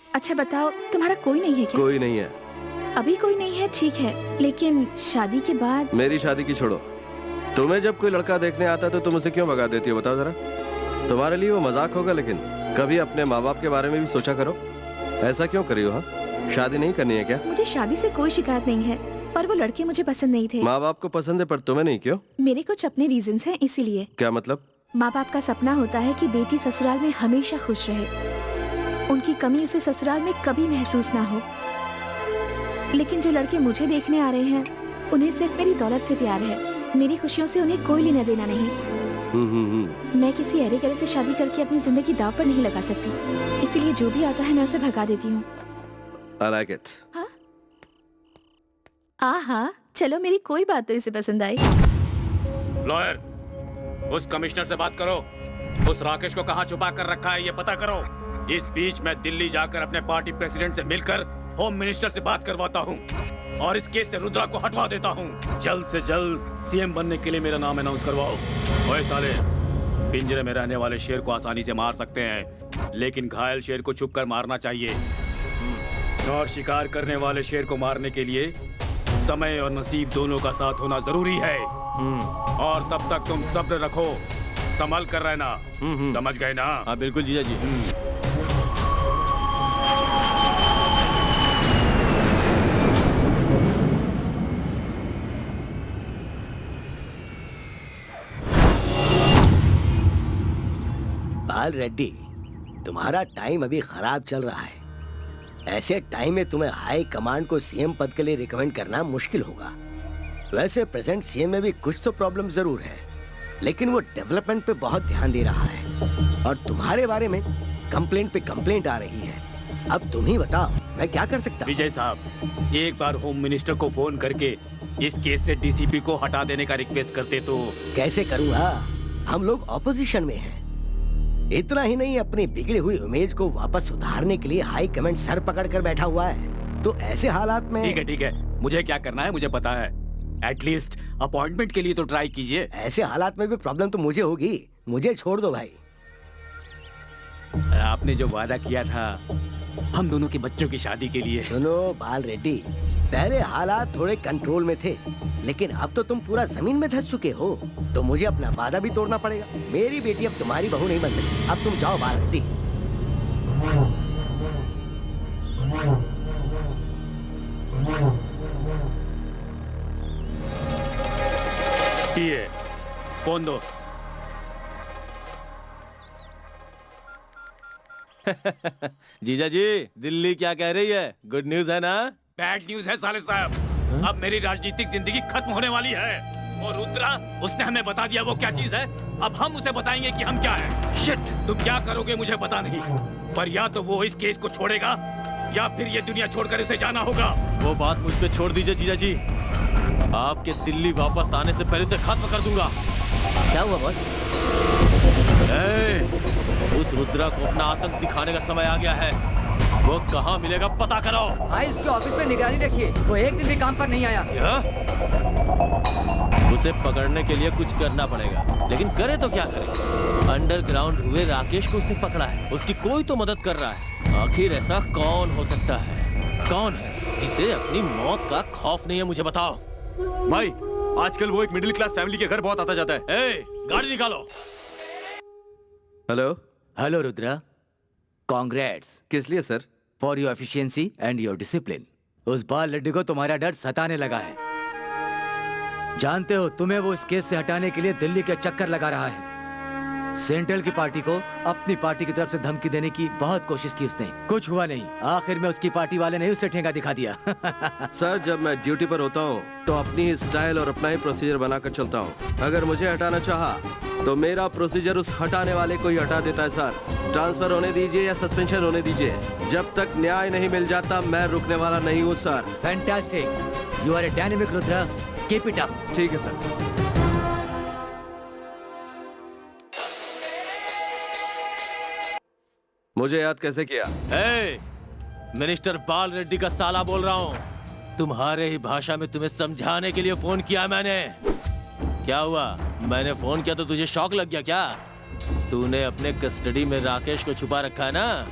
अच्छा बताओ, तुम्हारा कोई नहीं है क्या? कोई नहीं है। अभी कोई नहीं है ठीक है, लेकिन शादी के बाद। मेरी शादी की छोड़ो, तुम्हें जब कोई लड़का देखने आता तो तुम उसे क्यों भगा देती हो बताओ जरा। तुम्हारे लिए वो मजाक होगा, लेकिन कभी अपने माँ बाप के बारे में भी सोचा करो। ऐसा क्यों करी हो? हाँ, शादी नहीं करनी है क्या? मुझे शादी से कोई शिकायत नहीं है, पर वो लड़के मुझे पसंद नहीं थे। माँ बाप को पसंद है पर तुम्हें नहीं, क्यों? मेरे कुछ अपने रीजंस हैं इसीलिए। क्या मतलब? माँ बाप का सपना होता है कि बेटी ससुराल में हमेशा खुश रहे, उनकी कमी उसे ससुराल में कभी महसूस ना हो। लेकिन जो लड़के मुझे देखने आ रहे हैं उन्हें सिर्फ मेरी दौलत से प्यार है, मेरी खुशियों से उन्हें कोई लेना देना नहीं। मैं किसी अरे गरे से शादी करके अपनी जिंदगी दाव पर नहीं लगा सकती, इसीलिए जो भी आता है मैं उसे भगा देती हूँ। I like it. हाँ? आहा, चलो मेरी कोई बात तो इसे पसंद आई। लॉयर, उस कमिश्नर से बात करो, उस राकेश को कहाँ छुपा कर रखा है ये पता करो। इस बीच मैं दिल्ली जाकर अपने पार्टी प्रेसिडेंट से मिलकर होम मिनिस्टर से बात करवाता हूँ और इस केस से रुद्रा को हटवा देता हूँ। जल्द से जल्द सीएम बनने के लिए मेरा नाम अनाउंस करवाओ। ओए साले, पिंजरे में रहने वाले शेर को आसानी से मार सकते हैं, लेकिन घायल शेर को छुपकर मारना चाहिए। और शिकार करने वाले शेर को मारने के लिए समय और नसीब दोनों का साथ होना जरूरी है। और तब तक तुम सब्र रखो, संभल कर रहना। समझ गए ना? हाँ बिल्कुल जीजा जी। बाल रेड्डी, तुम्हारा टाइम अभी खराब चल रहा है। ऐसे टाइम में तुम्हें हाई कमांड को सीएम पद के लिए रिकमेंड करना मुश्किल होगा। वैसे प्रेजेंट सीएम में भी कुछ तो प्रॉब्लम जरूर है, लेकिन वो डेवलपमेंट पे बहुत ध्यान दे रहा है और तुम्हारे बारे में कंप्लेंट पे कंप्लेंट आ रही है। अब तुम ही बताओ मैं क्या कर सकता हूँ? विजय साहब, एक बार होम मिनिस्टर को फोन करके इस केस से डीसीपी को हटा देने का रिक्वेस्ट करते तो। कैसे करूँगा, हम लोग ऑपोजिशन में हैं। इतना ही नहीं, अपनी बिगड़ी हुई इमेज को वापस सुधारने के लिए हाई कमांड सर पकड़ कर बैठा हुआ है। तो ऐसे हालात में। ठीक है, मुझे क्या करना है मुझे पता है। एटलीस्ट अपॉइंटमेंट के लिए तो ट्राई कीजिए। ऐसे हालात में भी प्रॉब्लम तो मुझे होगी, मुझे छोड़ दो भाई। आपने जो वादा किया था हम दोनों के बच्चों की शादी के लिए। सुनो बाल रेड्डी, पहले हालात थोड़े कंट्रोल में थे, लेकिन अब तो तुम पूरा जमीन में धंस चुके हो, तो मुझे अपना वादा भी तोड़ना पड़ेगा। मेरी बेटी अब तुम्हारी बहू नहीं बन सकती। अब तुम जाओ बाल रेड्डी। ये कौन दो? जीजा जी, दिल्ली क्या कह रही है? गुड न्यूज है ना? बैड न्यूज है साले साहब। अब मेरी राजनीतिक जिंदगी खत्म होने वाली है और रुद्रा, उसने हमें बता दिया वो क्या चीज है। अब हम उसे बताएंगे कि हम क्या है। शिट, तुम क्या करोगे मुझे पता नहीं, पर या तो वो इस केस को छोड़ेगा या फिर ये दुनिया छोड़कर इसे जाना होगा। वो बात मुझ पे छोड़ दीजिए जीजा जी, आपके दिल्ली वापस आने से पहले उसे खत्म कर दूंगा। क्या हुआ बॉस? उस रुद्रा को अपना आतंक दिखाने का समय आ गया है। वो कहाँ मिलेगा पता करो। भाई इसके ऑफिस में निगरानी रखिए, वो एक दिन भी काम पर नहीं आया। उसे पकड़ने के लिए कुछ करना पड़ेगा, लेकिन करे तो क्या करे। अंडरग्राउंड हुए राकेश को उसने पकड़ा है, उसकी कोई तो मदद कर रहा है। आखिर ऐसा कौन हो सकता है? कौन है जिसे अपनी मौत का खौफ नहीं है? मुझे बताओ। भाई आजकल वो एक मिडिल क्लास फैमिली के घर बहुत आता जाता है। ए, गाड़ी निकालो। हेलो। हेलो रुद्रा, कांग्रेट्स किस लिए sir? For your efficiency and your discipline. उस बाल लड्डू को तुम्हारा डर सताने लगा है। जानते हो, तुम्हें वो इस केस से हटाने के लिए दिल्ली के चक्कर लगा रहा है। सेंट्रल की पार्टी को अपनी पार्टी की तरफ से धमकी देने की बहुत कोशिश की उसने, कुछ हुआ नहीं। आखिर में उसकी पार्टी वाले ने उसे ठेंगा दिखा दिया। सर, जब मैं ड्यूटी पर होता हूँ तो अपनी ही स्टाइल और अपना ही प्रोसीजर बनाकर चलता हूँ। अगर मुझे हटाना चाहा तो मेरा प्रोसीजर उस हटाने वाले को ही हटा देता है सर। ट्रांसफर होने दीजिए या सस्पेंशन होने दीजिए, जब तक न्याय नहीं मिल जाता मैं रुकने वाला नहीं हूँ sir. Fantastic, you are a dynamic Rudra, keep it up. ठीक है सर। मुझे याद कैसे किया? मिनिस्टर बाल रेड्डी का साला बोल रहा हूँ। तुम्हारे ही भाषा में तुम्हें समझाने के लिए फोन किया मैंने। क्या हुआ? मैंने फोन किया तो तुझे शौक लग गया क्या? तूने अपने कस्टडी में राकेश को छुपा रखा है ना?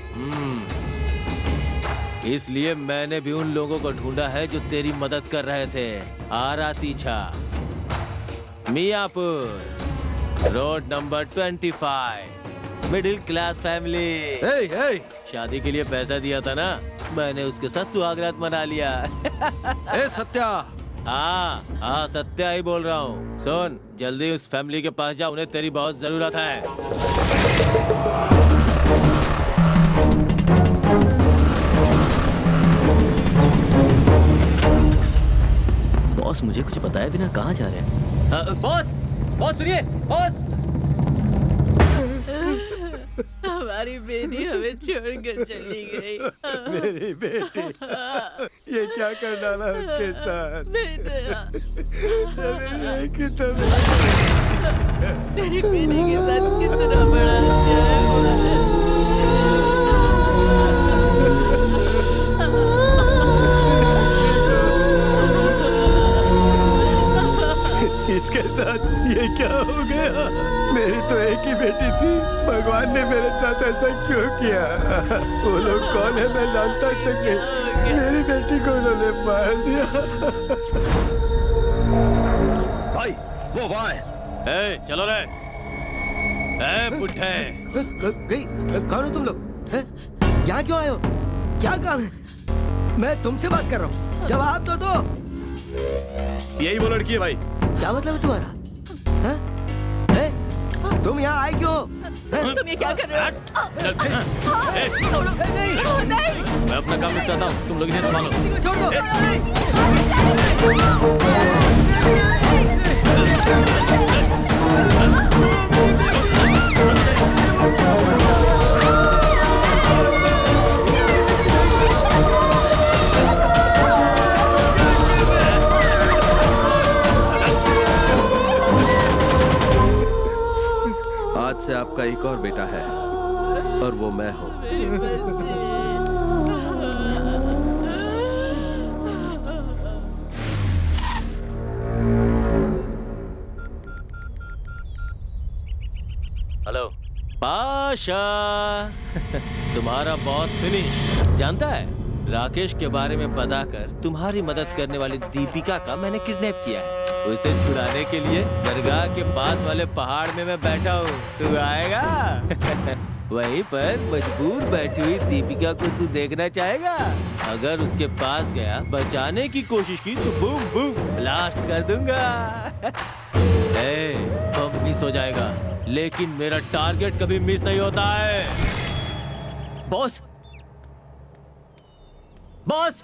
इसलिए मैंने भी उन लोगों को ढूंढा है जो तेरी मदद कर रहे थे। आरा तीछा, Miyapur, road number 25, middle class family. शादी के लिए पैसा दिया था ना, मैंने उसके साथ सुहागरात मना लिया। ए सत्या। हाँ सत्या ही बोल रहा हूँ। सुन, जल्दी उस फैमिली के पास जा, उन्हें तेरी बहुत जरूरत है। बॉस मुझे कुछ बताया बिना कहाँ जा रहे हैं? बॉस सुनिए, बॉस। हमारी बेटी हमें छोड़कर चली गई। मेरी बेटी, ये क्या कर डाला उसके साथ? मेरी बेटी के साथ कितना बड़ा अन्याय हुआ है। इसके साथ ये क्या हो गया? मेरी तो एक ही बेटी थी, भगवान ने मेरे साथ ऐसा क्यों किया? वो लोग कौन है मैं जानता तक नहीं। मेरी बेटी को उन्होंने मार दिया। भाई वो वहाँ है। चलो रे। बुढ़े। कौन हो तुम लोग? यहाँ क्यों आए हो? क्या काम है? मैं तुमसे बात कर रहा हूँ, जवाब तो दो। यही वो लड़की है भाई। क्या मतलब है तुम्हारा? तुम यहाँ आए क्यों? तुम ये क्या कर रहे हो? मैं अपना काम निपटाता हूँ, तुम लोग इन्हें संभालो। छोड़ दो। आज से आपका एक और बेटा है और वो मैं हूँ। हेलो पाशा। तुम्हारा बॉस फिनिश जानता है, राकेश के बारे में पता कर तुम्हारी मदद करने वाली दीपिका का मैंने किडनैप किया है। उसे छुड़ाने के लिए दरगाह के पास वाले पहाड़ में मैं बैठा हूँ। तू आएगा? वहीं पर मजबूर बैठी हुई दीपिका को तू देखना चाहेगा? अगर उसके पास गया, बचाने की कोशिश की तो बूम बूम ब्लास्ट कर दूंगा। बम मिस हो जाएगा, लेकिन मेरा टारगेट कभी मिस नहीं होता है। बॉस, बॉस,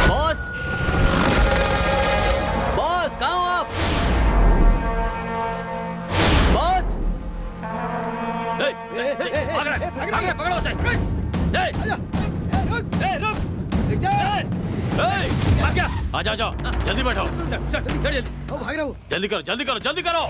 बॉस, बॉस, कहाँ हो आप? बॉस, पकड़ो उसे। आ जाओ, जल्दी बैठो। भाग रहा हूँ। जल्दी करो, जल्दी करो, जल्दी करो।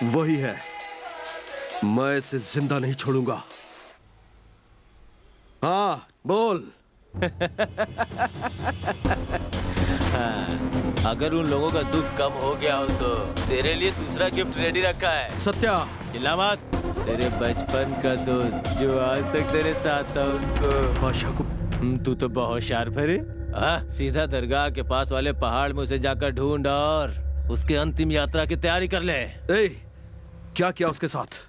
वही है, मैं इसे जिंदा नहीं छोड़ूंगा। हाँ बोल। अगर उन लोगों का दुख कम हो गया हो तो तेरे लिए दूसरा गिफ्ट रेडी रखा है। सत्या, चिल्ला मत। तेरे बचपन का दोस्त जो आज तक तेरे साथ था उसको। बादशाह को तू तो बहुत शार्प है रे। सीधा दरगाह के पास वाले पहाड़ में उसे जाकर ढूंढ और उसके अंतिम यात्रा की तैयारी कर ले। ए, क्या किया उसके साथ?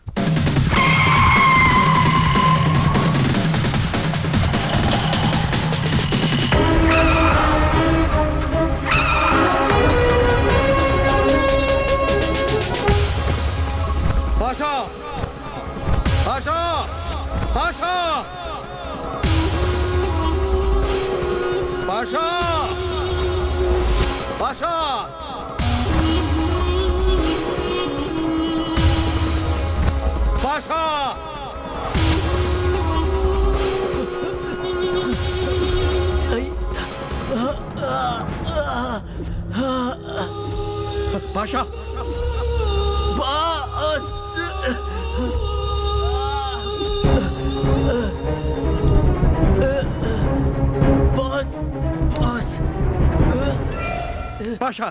पाशा! पाशा! पाशा! पाशा! पाशा! पाशा! पाशा! पाशा!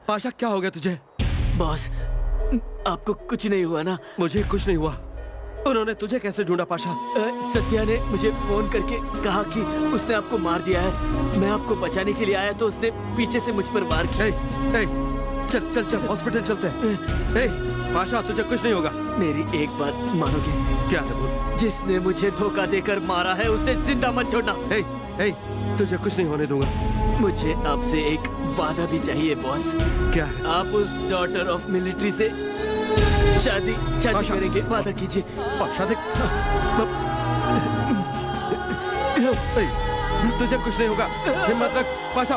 पाशा, क्या हो गया तुझे? बॉस, आपको कुछ नहीं हुआ ना? मुझे कुछ नहीं हुआ। उन्होंने तुझे कैसे ढूंढा पाशा? सत्या ने मुझे फोन करके कहा कि उसने आपको मार दिया है। मैं आपको बचाने के लिए आया तो उसने पीछे से मुझ पर वार किया। चल चल चल, हॉस्पिटल चलते हैं। पाशा, तुझे कुछ नहीं होगा। मेरी एक बात मानोगे? क्या है बोल? जिसने मुझे धोखा देकर मारा है उसे जिंदा मत छोड़ना। तुझे कुछ नहीं होने दूंगा। मुझे आपसे एक वादा भी चाहिए बॉस। क्या है? आप उस डॉटर ऑफ मिलिट्री से शादी करेंगे, वादा कीजिए। तुझे कुछ नहीं होगा, हिम्मत रख पाशा।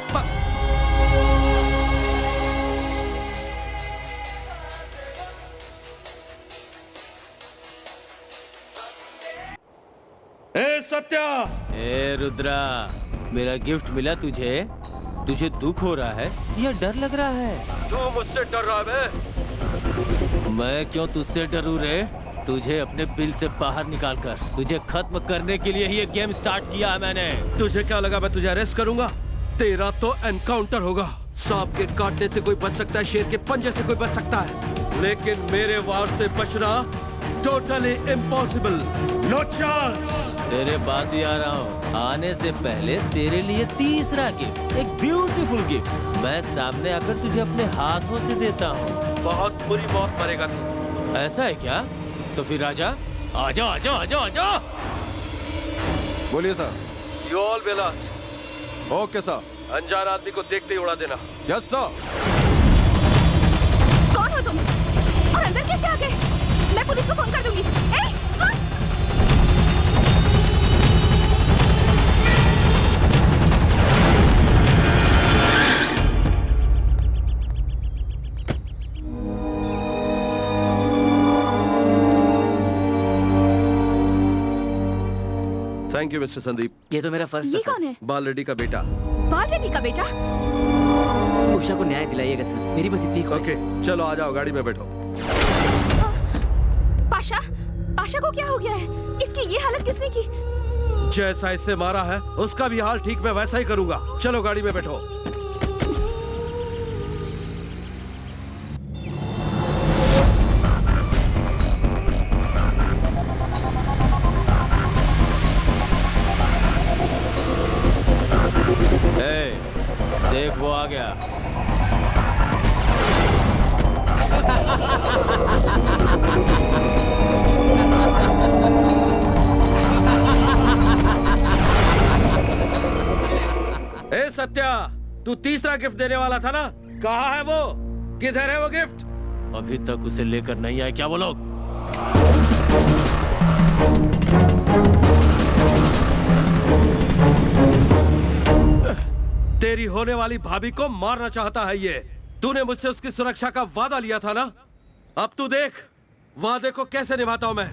सत्या! ए रुद्रा, मेरा गिफ्ट मिला तुझे? तुझे दुख हो रहा है या डर लग रहा है? तू मुझसे डर रहा है? मैं क्यों तुझसे डरूं रे? तुझे अपने बिल से बाहर निकालकर तुझे खत्म करने के लिए ही ये गेम स्टार्ट किया है मैंने। तुझे क्या लगा मैं तुझे अरेस्ट करूंगा? तेरा तो एनकाउंटर होगा। सांप के काटने से कोई बच सकता है, शेर के पंजे से कोई बच सकता है, लेकिन मेरे वार से बचना टोटली इम्पॉसिबल। No chance. तेरे पास ही आ रहा हूँ। आने से पहले तेरे लिए तीसरा गिफ्ट, एक ब्यूटीफुल गिफ्ट मैं सामने आकर तुझे अपने हाथों से देता हूँ। बहुत बुरी मौत मरेगा तू। ऐसा है क्या? तो फिर आजा, आजा, आजा, आजा, आजा। बोलिए sir. You all will alert. Okay sir. अनजान आदमी को देखते ही उड़ा देना। Yes sir. कौन हो तुम और अंदर कैसे आ गए? मैं पुलिस को फोन कर दूंगी। Thank you mister Sandeep. ये तो मेरा फर्ज था। ये कौन है? बाल रेड्डी का बेटा। बाल रेड्डी का बेटा? उषा को न्याय दिलाइएगा सर, मेरी बस इतनी ख्वाहिश। ओके, चलो आ जाओ, गाड़ी में बैठो। पाशा, पाशा को क्या हो गया है? इसकी ये हालत किसने की? जैसा इसे मारा है उसका भी हाल ठीक मैं वैसा ही करूंगा। चलो गाड़ी में बैठो। देख वो आ गया। ए सत्या, तू तीसरा गिफ्ट देने वाला था ना? कहाँ है वो? किधर है वो गिफ्ट? अभी तक उसे लेकर नहीं आए क्या वो लोग? तेरी होने वाली भाभी को मारना चाहता है ये। तूने मुझसे उसकी सुरक्षा का वादा लिया था ना? अब तू देख वादे को कैसे निभाता हूं मैं।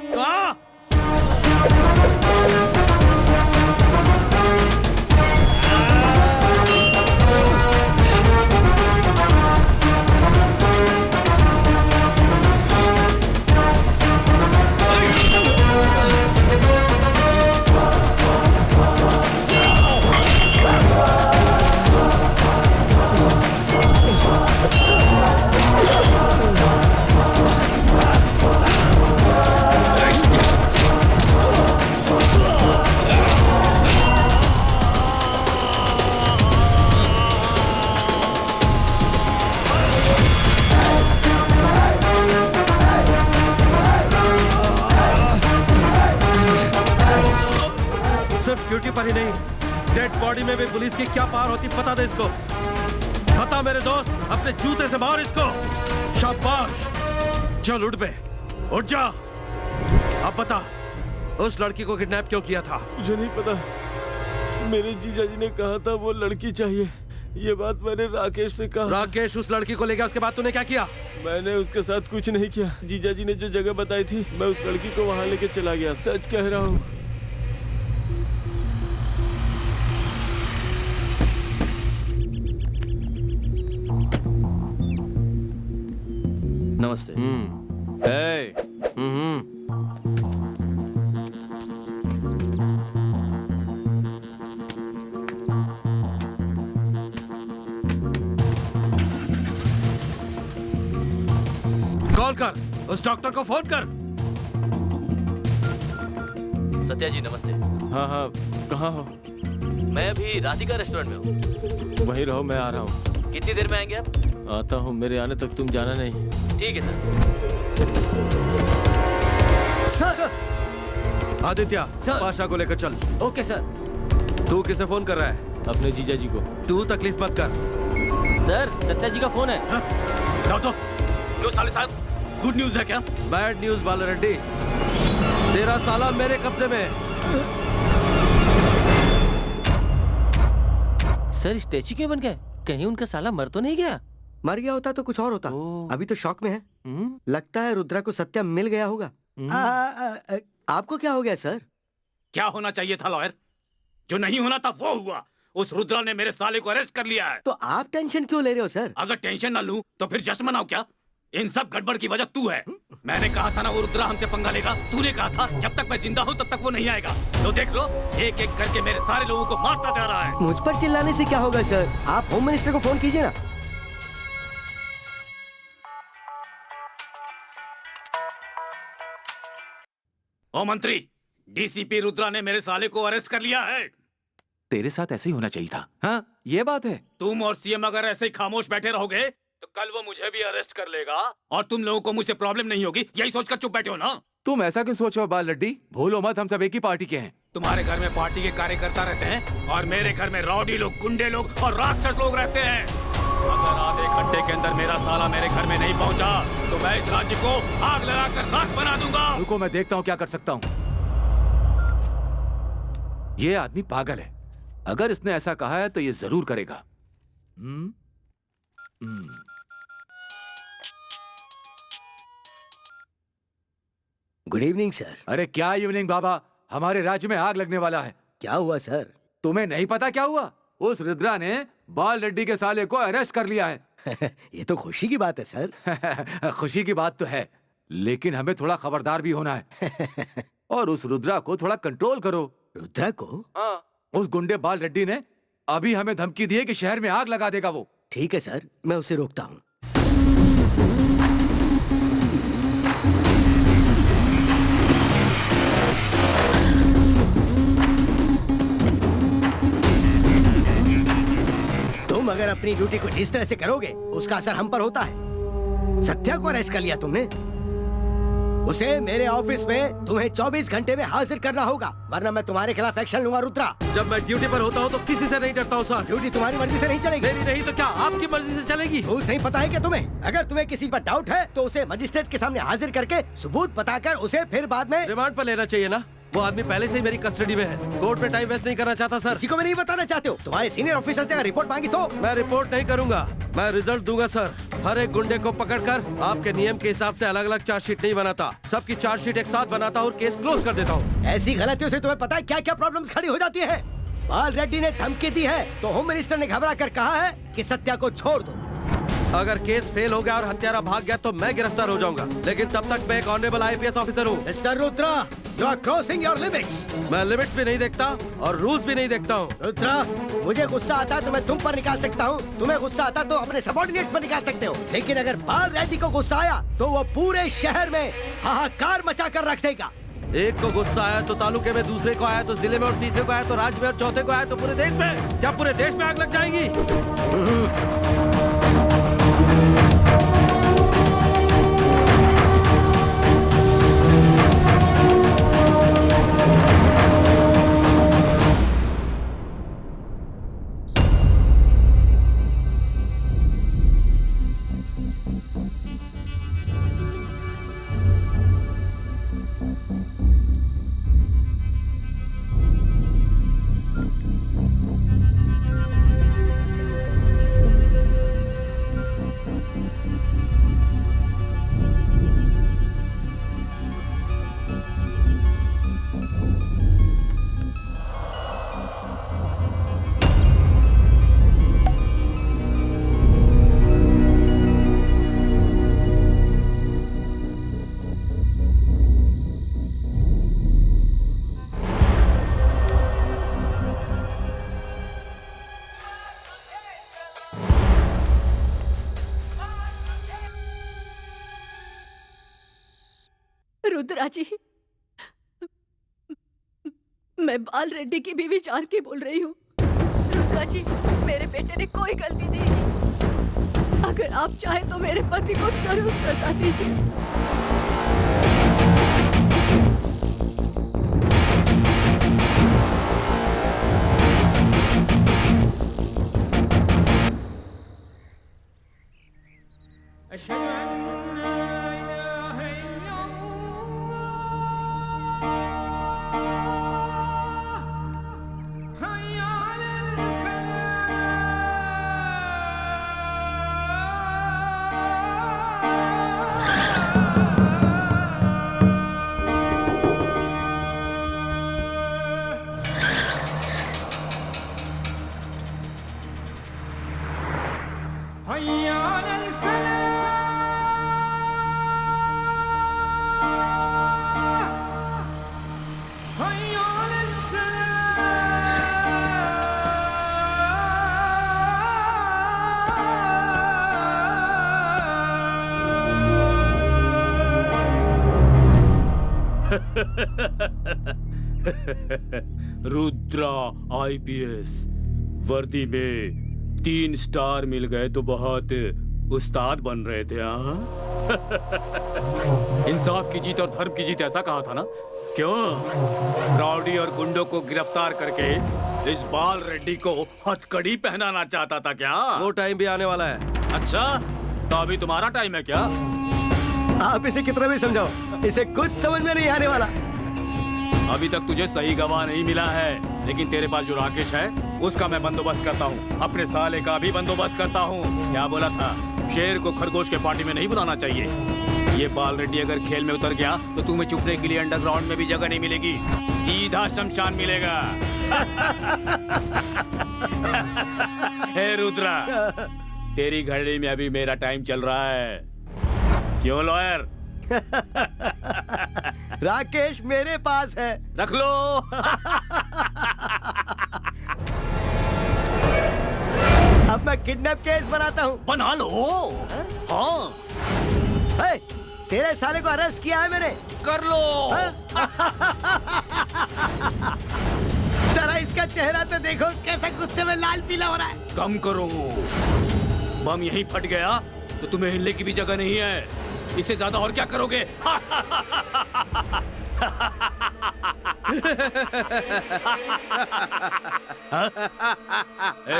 कहा? सिर्फ ड्यूटी पर ही नहीं, डेड बॉडी में भी पुलिस की क्या पावर होती पता दे इसको। बता मेरे दोस्त, अपने जूते से मार इसको। शाबाश, चल उठ बे, उठ जा। अब बता, उस लड़की को किडनैप क्यों किया था? मुझे नहीं पता, मेरे जीजा जी ने कहा था वो लड़की चाहिए। ये बात मैंने राकेश से कहा। राकेश उस लड़की को ले गया, उसके बाद तूने क्या किया? मैंने उसके साथ कुछ नहीं किया। जीजा जी ने जो जगह बताई थी, मैं उस लड़की को वहां लेके चला गया। सच कह रहा हूँ। नमस्ते। Hey. कॉल कर, उस डॉक्टर को फोन कर। सत्या जी नमस्ते। हाँ हाँ, कहाँ हो? मैं अभी राधिका रेस्टोरेंट में हूँ। वहीं रहो, मैं आ रहा हूँ। कितनी देर में आएंगे आप? आता हूँ, मेरे आने तक तुम जाना नहीं। ठीक है सर। सर। आदित्य, पाशा को लेकर चल। Okay sir. तू किसे फोन कर रहा है? अपने जीजा जी को। तू तकलीफ मत कर। सर, सत्या जी का फोन है। तो क्यों साले साहब, गुड न्यूज है क्या? बैड न्यूज बाल रेड्डी, तेरा साला मेरे कब्जे में है। सर, स्टैचू क्यों बन गए? कहीं उनका साला मर तो नहीं गया? मर गया होता तो कुछ और होता। अभी तो शॉक में है। लगता है रुद्रा को सत्या मिल गया होगा। आपको क्या हो गया सर? क्या होना चाहिए था लॉयर? जो नहीं होना था वो हुआ। उस रुद्रा ने मेरे साले को अरेस्ट कर लिया है। तो आप टेंशन क्यों ले रहे हो सर? अगर टेंशन ना लूं तो फिर जश्न मनाओ क्या? इन सब गड़बड़ की वजह तू है। मैंने कहा था ना वो रुद्रा हमसे पंगा लेगा। तूने कहा था जब तक मैं जिंदा हूं तब तक वो नहीं आएगा। तो देख लो, एक एक करके मेरे सारे लोगों को मारता जा रहा है। मुझ पर चिल्लाने से क्या होगा सर? आप होम मिनिस्टर को फोन कीजिए ना। ओ मंत्री, डीसीपी रुद्रा ने मेरे साले को अरेस्ट कर लिया है। तेरे साथ ऐसे ही होना चाहिए था। हाँ, ये बात है। तुम और सीएम अगर ऐसे ही खामोश बैठे रहोगे तो कल वो मुझे भी अरेस्ट कर लेगा और तुम लोगों को मुझसे प्रॉब्लम नहीं होगी। यही सोचकर चुप बैठे हो ना? तुम ऐसा क्यों सोचो बाल लड्डी? भूलो मत, हम सब एक ही पार्टी के हैं। तुम्हारे घर में पार्टी के कार्यकर्ता रहते हैं और मेरे घर में रौडी लोग, गुंडे लोग और राक्षस लोग रहते हैं। अगर आधे घंटे के अंदर मेरा साला मेरे घर में नहीं पहुंचा तो मैं इस राज्य को आग लगाकर राख बना दूंगा। रुको, मैं देखता हूँ क्या कर सकता हूँ। ये आदमी पागल है। अगर इसने ऐसा कहा है तो ये जरूर करेगा। Good evening sir. अरे क्या इवनिंग बाबा, हमारे राज्य में आग लगने वाला है। क्या हुआ सर? तुम्हें नहीं पता क्या हुआ? उस रुद्रा ने बाल रेड्डी के साले को अरेस्ट कर लिया है। ये तो खुशी की बात है सर। खुशी की बात तो है, लेकिन हमें थोड़ा खबरदार भी होना है। और उस रुद्रा को थोड़ा कंट्रोल करो। रुद्रा को? हाँ, उस गुंडे बाल रेड्डी ने अभी हमें धमकी दी है कि शहर में आग लगा देगा वो। ठीक है सर, मैं उसे रोकता हूँ। तुम अगर अपनी ड्यूटी को जिस तरह से करोगे उसका असर हम पर होता है। सत्या को अरेस्ट कर लिया तुमने, उसे मेरे ऑफिस में तुम्हें 24 घंटे में हाजिर करना होगा, वरना मैं तुम्हारे खिलाफ एक्शन लूंगा। रुद्रा, जब मैं ड्यूटी पर होता हूँ तो किसी से नहीं डरता हूँ सर। ड्यूटी तुम्हारी मर्जी से नहीं चलेगी। मेरी नहीं तो क्या आपकी मर्जी से चलेगी? रूल्स नहीं पता है क्या तुम्हें? अगर तुम्हें किसी पर डाउट है तो उसे मजिस्ट्रेट के सामने हाजिर करके सबूत बताकर उसे फिर बाद में रिमांड पर लेना चाहिए ना। वो आदमी पहले से ही मेरी कस्टडी में है। कोर्ट में टाइम वेस्ट नहीं करना चाहता सर। किसी को भी नहीं बताना चाहते हो? तुम्हारे सीनियर ऑफिसर से अगर रिपोर्ट मांगी तो? मैं रिपोर्ट नहीं करूंगा, मैं रिजल्ट दूंगा सर। हर एक गुंडे को पकड़कर आपके नियम के हिसाब से अलग अलग चार्जशीट नहीं बनाता, सबकी चार्जशीट एक साथ बनाता हूँ और केस क्लोज कर देता हूँ। ऐसी गलतियों से तुम्हें पता है क्या क्या प्रॉब्लम्स खड़ी हो जाती है? बाल रेड्डी ने धमकी दी है तो होम मिनिस्टर ने घबरा कर कहा है कि सत्या को छोड़ दो। अगर केस फेल हो गया और हत्यारा भाग गया तो मैं गिरफ्तार हो जाऊंगा, लेकिन तब तक मैं एक ऑनरेबल IPS ऑफिसर हूँ। Mister Rudra, you are crossing your limits. मैं लिमिट्स भी नहीं देखता और रूल्स भी नहीं देखता हूँ। रुद्रा, मुझे गुस्सा आता है तो मैं तुम पर निकाल सकता हूँ, तुम्हें गुस्सा आता तो अपने सबॉर्डिनेट्स पर निकाल सकते हो, लेकिन अगर बाल रेड्डी को गुस्सा आया तो वो पूरे शहर में हाहाकार मचा कर रख देगा। एक को गुस्सा आया तो तालुके में, दूसरे को आया तो जिले में, और तीसरे को आया तो राज्य में, और चौथे को आया तो पूरे देश में। क्या पूरे देश में आग लग जाएगी? रुद्रा जी, मैं बाल रेड्डी की बीवी जानकी बोल रही हूँ। रुद्रा जी, मेरे बेटे ने कोई गलती नहीं की। अगर आप चाहे तो मेरे पति को जरूर सजा दीजिए। रुद्रा IPS वर्दी में 3 स्टार मिल गए तो बहुत उस्ताद बन रहे थे। हाँ इंसाफ की जीत और धर्म की जीत, ऐसा कहा था ना? क्यों राउडी और गुंडों को गिरफ्तार करके इस बाल रेड्डी को हथकड़ी पहनाना चाहता था क्या? वो टाइम भी आने वाला है। अच्छा, तो अभी तुम्हारा टाइम है क्या? आप इसे कितना भी समझाओ, इसे कुछ समझ में नहीं आने वाला। अभी तक तुझे सही गवाह नहीं मिला है, लेकिन तेरे पास जो राकेश है उसका मैं बंदोबस्त करता हूँ, अपने साले का भी बंदोबस्त करता हूँ। क्या बोला था? शेर को खरगोश के पार्टी में नहीं बुलाना चाहिए। ये बाल रेड्डी अगर खेल में उतर गया तो तुम्हें छुपने के लिए अंडरग्राउंड में भी जगह नहीं मिलेगी, सीधा शमशान मिलेगा। हे रुद्रा, तेरी घड़ी में अभी मेरा टाइम चल रहा है। क्यों लॉयर? राकेश मेरे पास है, रख लो। अब मैं किडनैप केस बनाता हूँ। बना लो। हाँ। हे, तेरे साले को अरेस्ट किया है मैंने। कर लो। जरा इसका चेहरा तो देखो, कैसा गुस्से में लाल पीला हो रहा है। कम करो, बम यहीं फट गया तो तुम्हें हिलने की भी जगह नहीं है। इससे ज्यादा और क्या करोगे?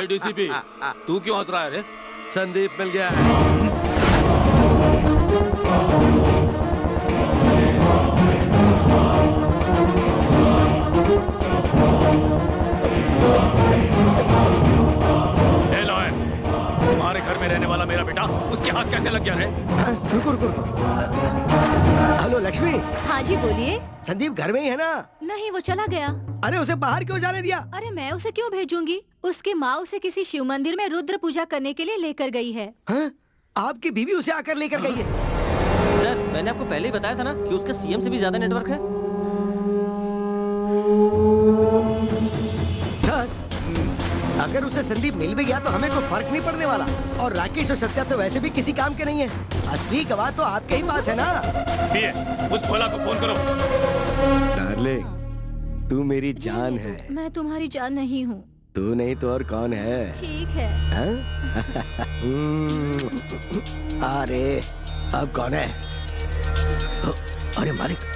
DCP, तू क्यों हंस रहा है रे? संदीप मिल गया है। हाथ कैसे लग गया रे? रुको रुको रुको। हेलो लक्ष्मी। हाँ जी बोलिए। संदीप घर में ही है ना? नहीं, वो चला गया। अरे उसे बाहर क्यों जाने दिया? अरे मैं उसे क्यों भेजूंगी? उसकी माँ उसे किसी शिव मंदिर में रुद्र पूजा करने के लिए लेकर गई है। हाँ? आपकी बीवी उसे आकर लेकर गई है? सर मैंने आपको पहले ही बताया था ना कि उसका सीएम से भी ज्यादा नेटवर्क है। सर अगर उसे संदीप मिल भी गया तो हमें कोई फर्क नहीं पड़ने वाला। और राकेश और सत्या तो वैसे भी किसी काम के नहीं है। असली गवाह तो आपके ही पास है ना। उस भोला को फोन करो। डार्लिंग तू मेरी जान है। मैं तुम्हारी जान नहीं हूँ। तू नहीं तो और कौन है? ठीक है। अरे अब कौन है? अरे मालिक।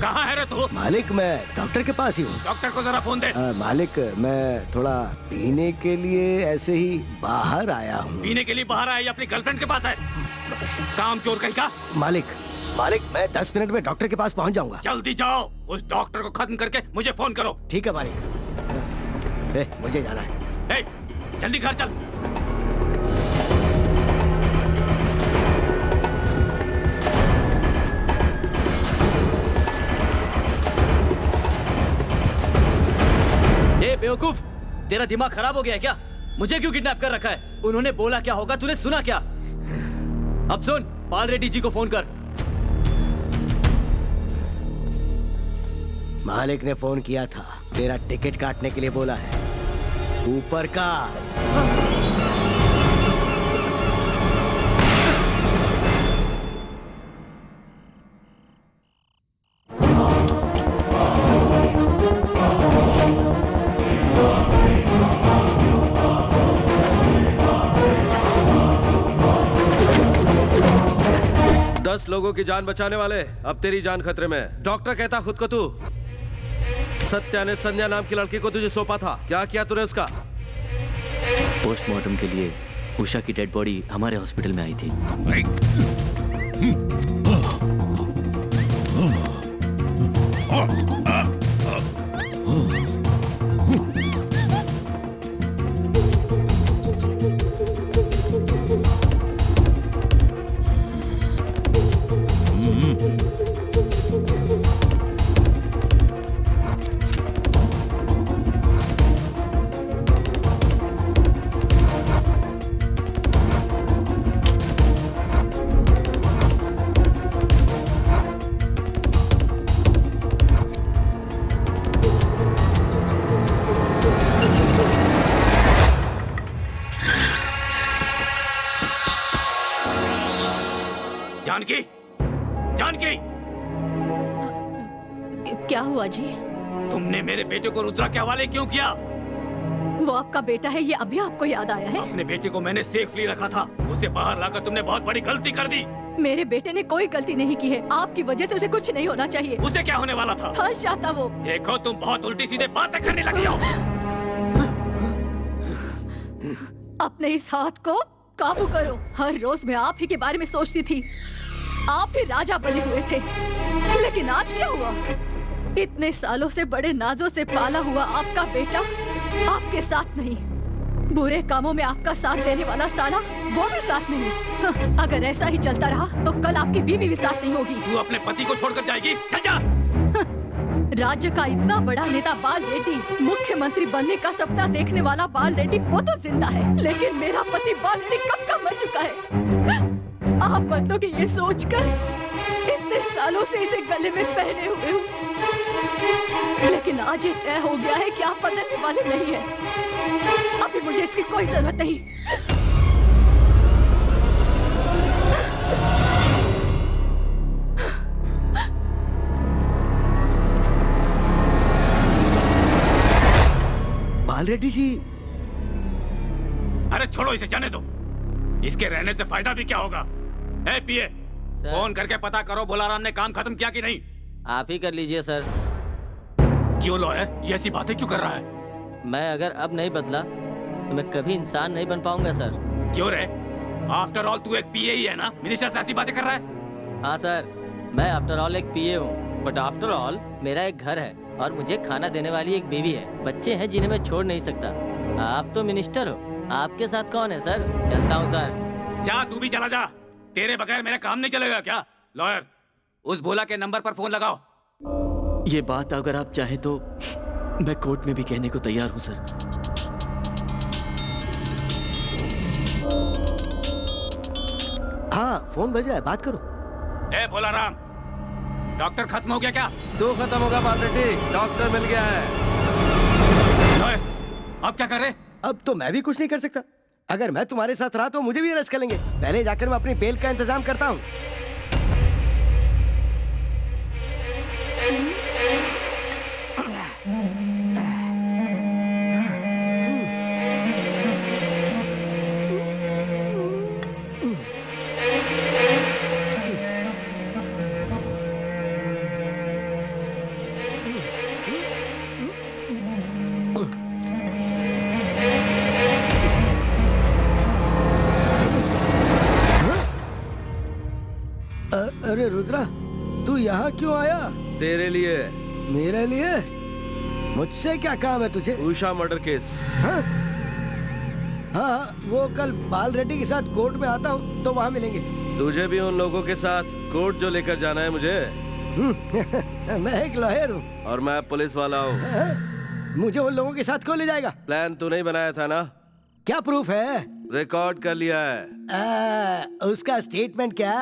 कहाँ है रे तू? मालिक मैं डॉक्टर के पास ही हूँ। डॉक्टर को जरा फोन दे। मालिक मैं थोड़ा पीने के लिए ऐसे ही बाहर आया हूँ। पीने के लिए बाहर आया या अपनी गर्लफ्रेंड के पास है? काम चोर कहीं का? मालिक मैं 10 मिनट में डॉक्टर के पास पहुँच जाऊंगा। जल्दी जाओ, उस डॉक्टर को खत्म करके मुझे फोन करो। ठीक है मालिक। मुझे जाना है। जल्दी घर चल। बेवकूफ, तेरा दिमाग खराब हो गया है क्या? मुझे क्यों किडनैप कर रखा है? उन्होंने बोला क्या होगा तूने सुना क्या? अब सुन, पाल रेड्डी जी को फोन कर। मालिक ने फोन किया था, तेरा टिकट काटने के लिए बोला है। ऊपर का। लोगों की जान बचाने वाले, अब तेरी जान खतरे में। डॉक्टर कहता खुद को तू सत्या ने संध्या नाम की लड़की को तुझे सौंपा था। क्या किया तूने उसका? पोस्टमार्टम के लिए उषा की डेड बॉडी हमारे हॉस्पिटल में आई थी। जानकी, जानकी, क्या हुआ जी? तुमने मेरे बेटे को रुद्रा के हवाले क्यों किया? वो आपका बेटा है, ये अभी आपको याद आया है? अपने बेटे को मैंने सेफली रखा था, उसे बाहर लाकर तुमने बहुत बड़ी गलती कर दी। मेरे बेटे ने कोई गलती नहीं की है। आपकी वजह से उसे कुछ नहीं होना चाहिए। उसे क्या होने वाला था? फंस जाता वो। देखो तुम बहुत उल्टी सीधे बातें करने लगी हो। अपने इस हाथ को काबू करो। हर रोज मैं आप ही के बारे में सोचती थी। आप ही राजा बने हुए थे, लेकिन आज क्या हुआ? इतने सालों से बड़े नाजों से पाला हुआ आपका बेटा आपके साथ नहीं। बुरे कामों में आपका साथ देने वाला साला वो भी साथ नहीं। अगर ऐसा ही चलता रहा तो कल आपकी बीवी भी साथ नहीं होगी। तू अपने पति को छोड़कर जाएगी? चल जा। राज्य का इतना बड़ा नेता बाल रेड्डी, मुख्यमंत्री बनने का सपना देखने वाला बाल रेड्डी, वो तो जिंदा है, लेकिन मेरा पति बाल रेड्डी कब का मर चुका है। आप बदलोगे ये सोचकर इतने सालों से इसे गले में पहने हुए हूँ, लेकिन आज ये तय हो गया है कि आप बदलने वाले नहीं हैं। अभी मुझे इसकी कोई जरूरत नहीं। बाल रेड्डी जी। अरे छोड़ो इसे, जाने दो। इसके रहने से फायदा भी क्या होगा? ए पीए, फोन करके पता करो भोलाराम ने काम खत्म किया कि नहीं। आप ही कर लीजिए सर। क्यों लो है? ये ऐसी बातें क्यों कर रहा है? मैं अगर अब नहीं बदला तो मैं कभी इंसान नहीं बन पाऊंगा सर। क्यों रे? आफ्टर ऑल तू एक पीए ही है ना? मिनिस्टर से ऐसी बातें कर रहा है? हाँ सर, मैं आफ्टर ऑल एक पीए हूँ, बट आफ्टर ऑल मेरा एक घर है और मुझे खाना देने वाली एक बीवी है, बच्चे हैं जिन्हें मैं छोड़ नहीं सकता। आप तो मिनिस्टर हो, आपके साथ कौन है सर? चलता हूँ सर। जा, तू भी चला जा। तेरे बगैर मेरा काम नहीं चलेगा क्या? लॉयर, उस भोला के नंबर पर फोन लगाओ। ये बात अगर आप चाहे तो मैं कोर्ट में भी कहने को तैयार हूं सर। हाँ, फोन बज रहा है, बात करो। ए भोला राम, डॉक्टर खत्म हो गया क्या? तू खत्म होगा बाल रेड्डी, डॉक्टर मिल गया है। लॉयर, अब क्या करें? अब तो मैं भी कुछ नहीं कर सकता। अगर मैं तुम्हारे साथ रहा तो मुझे भी अरेस्ट कर लेंगे। पहले जाकर मैं अपनी बेल का इंतजाम करता हूँ। अरे रुद्रा, तू यहाँ क्यों आया? तेरे लिए। मेरे लिए? मुझसे क्या काम है तुझे? Usha murder case. हाँ? हाँ, वो कल बाल रेड्डी के साथ कोर्ट में आता हूँ तो वहाँ मिलेंगे। तुझे भी उन लोगों के साथ कोर्ट जो लेकर जाना है मुझे। मैं एक लॉयर हूँ। और मैं पुलिस वाला हूँ। मुझे उन लोगों के साथ कौन ले जाएगा? प्लान तू नहीं बनाया था ना? क्या प्रूफ है? रिकॉर्ड कर लिया है। उसका स्टेटमेंट क्या?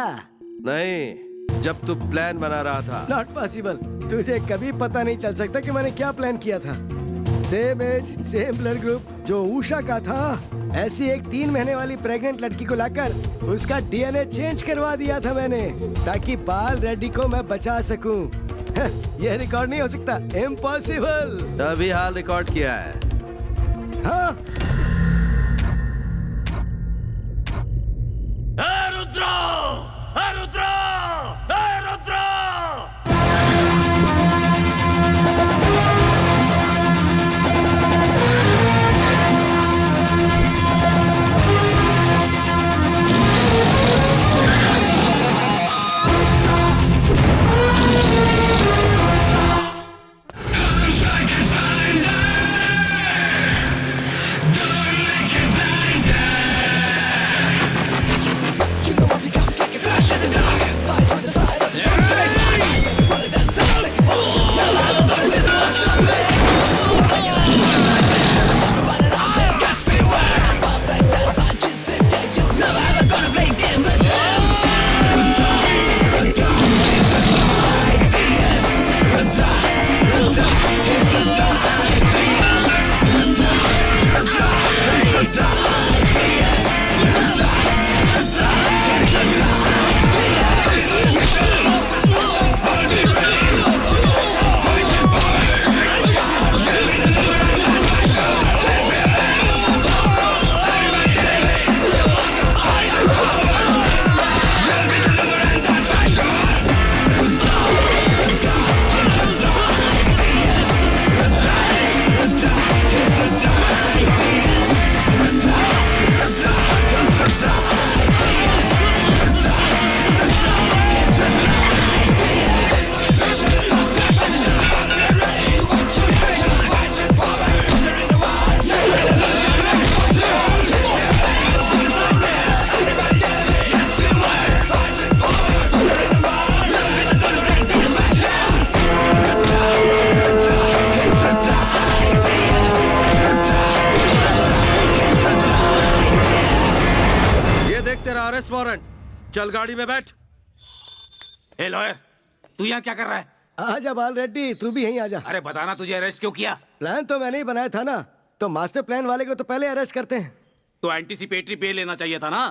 नहीं, जब तू प्लान बना रहा था। Not possible. तुझे कभी पता नहीं चल सकता कि मैंने क्या प्लान किया था। Same age, same blood group जो उषा का था, ऐसी एक 3 महीने वाली प्रेग्नेंट लड़की को लाकर उसका डीएनए चेंज करवा दिया था मैंने, ताकि बाल रेड्डी को मैं बचा सकूं। यह रिकॉर्ड नहीं हो सकता, इम्पॉसिबल। तभी हाल रिकॉर्ड किया है। हाँ? रुद्रो! रुद्रो! रुद्रो! Arrest warrant. चल गाड़ी में बैठ। ए लॉयर, तू यहाँ क्या कर रहा है? आजा बाल रेड्डी, तू भी यहीं आजा। अरे बताना, तुझे अरेस्ट क्यों किया? प्लान तो मैंने ही बनाया था ना, तो मास्टर प्लान वाले को तो पहले अरेस्ट करते हैं। तो एंटीसिपेटरी पे लेना चाहिए था ना?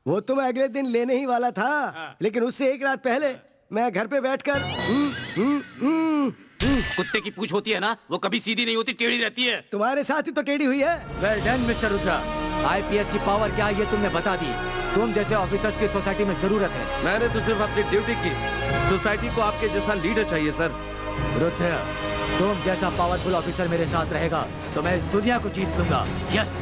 वो तो मैं अगले दिन लेने ही वाला था, लेकिन उससे एक रात पहले मैं घर पे बैठकर कुत्ते की पूंछ होती है ना, वो कभी सीधी नहीं होती, टेढ़ी रहती है। तुम्हारे साथ ही तो टेढ़ी हुई है। Well done mister Rudra. IPS की पावर क्या है ये तुमने बता दी। तुम जैसे ऑफिसर्स की सोसाइटी में जरूरत है। मैंने तो सिर्फ अपनी ड्यूटी की। सोसाइटी को आपके जैसा लीडर चाहिए सर। रुद्रा, तुम जैसा पावरफुल ऑफिसर मेरे साथ रहेगा तो मैं इस दुनिया को जीत लूंगा। यस।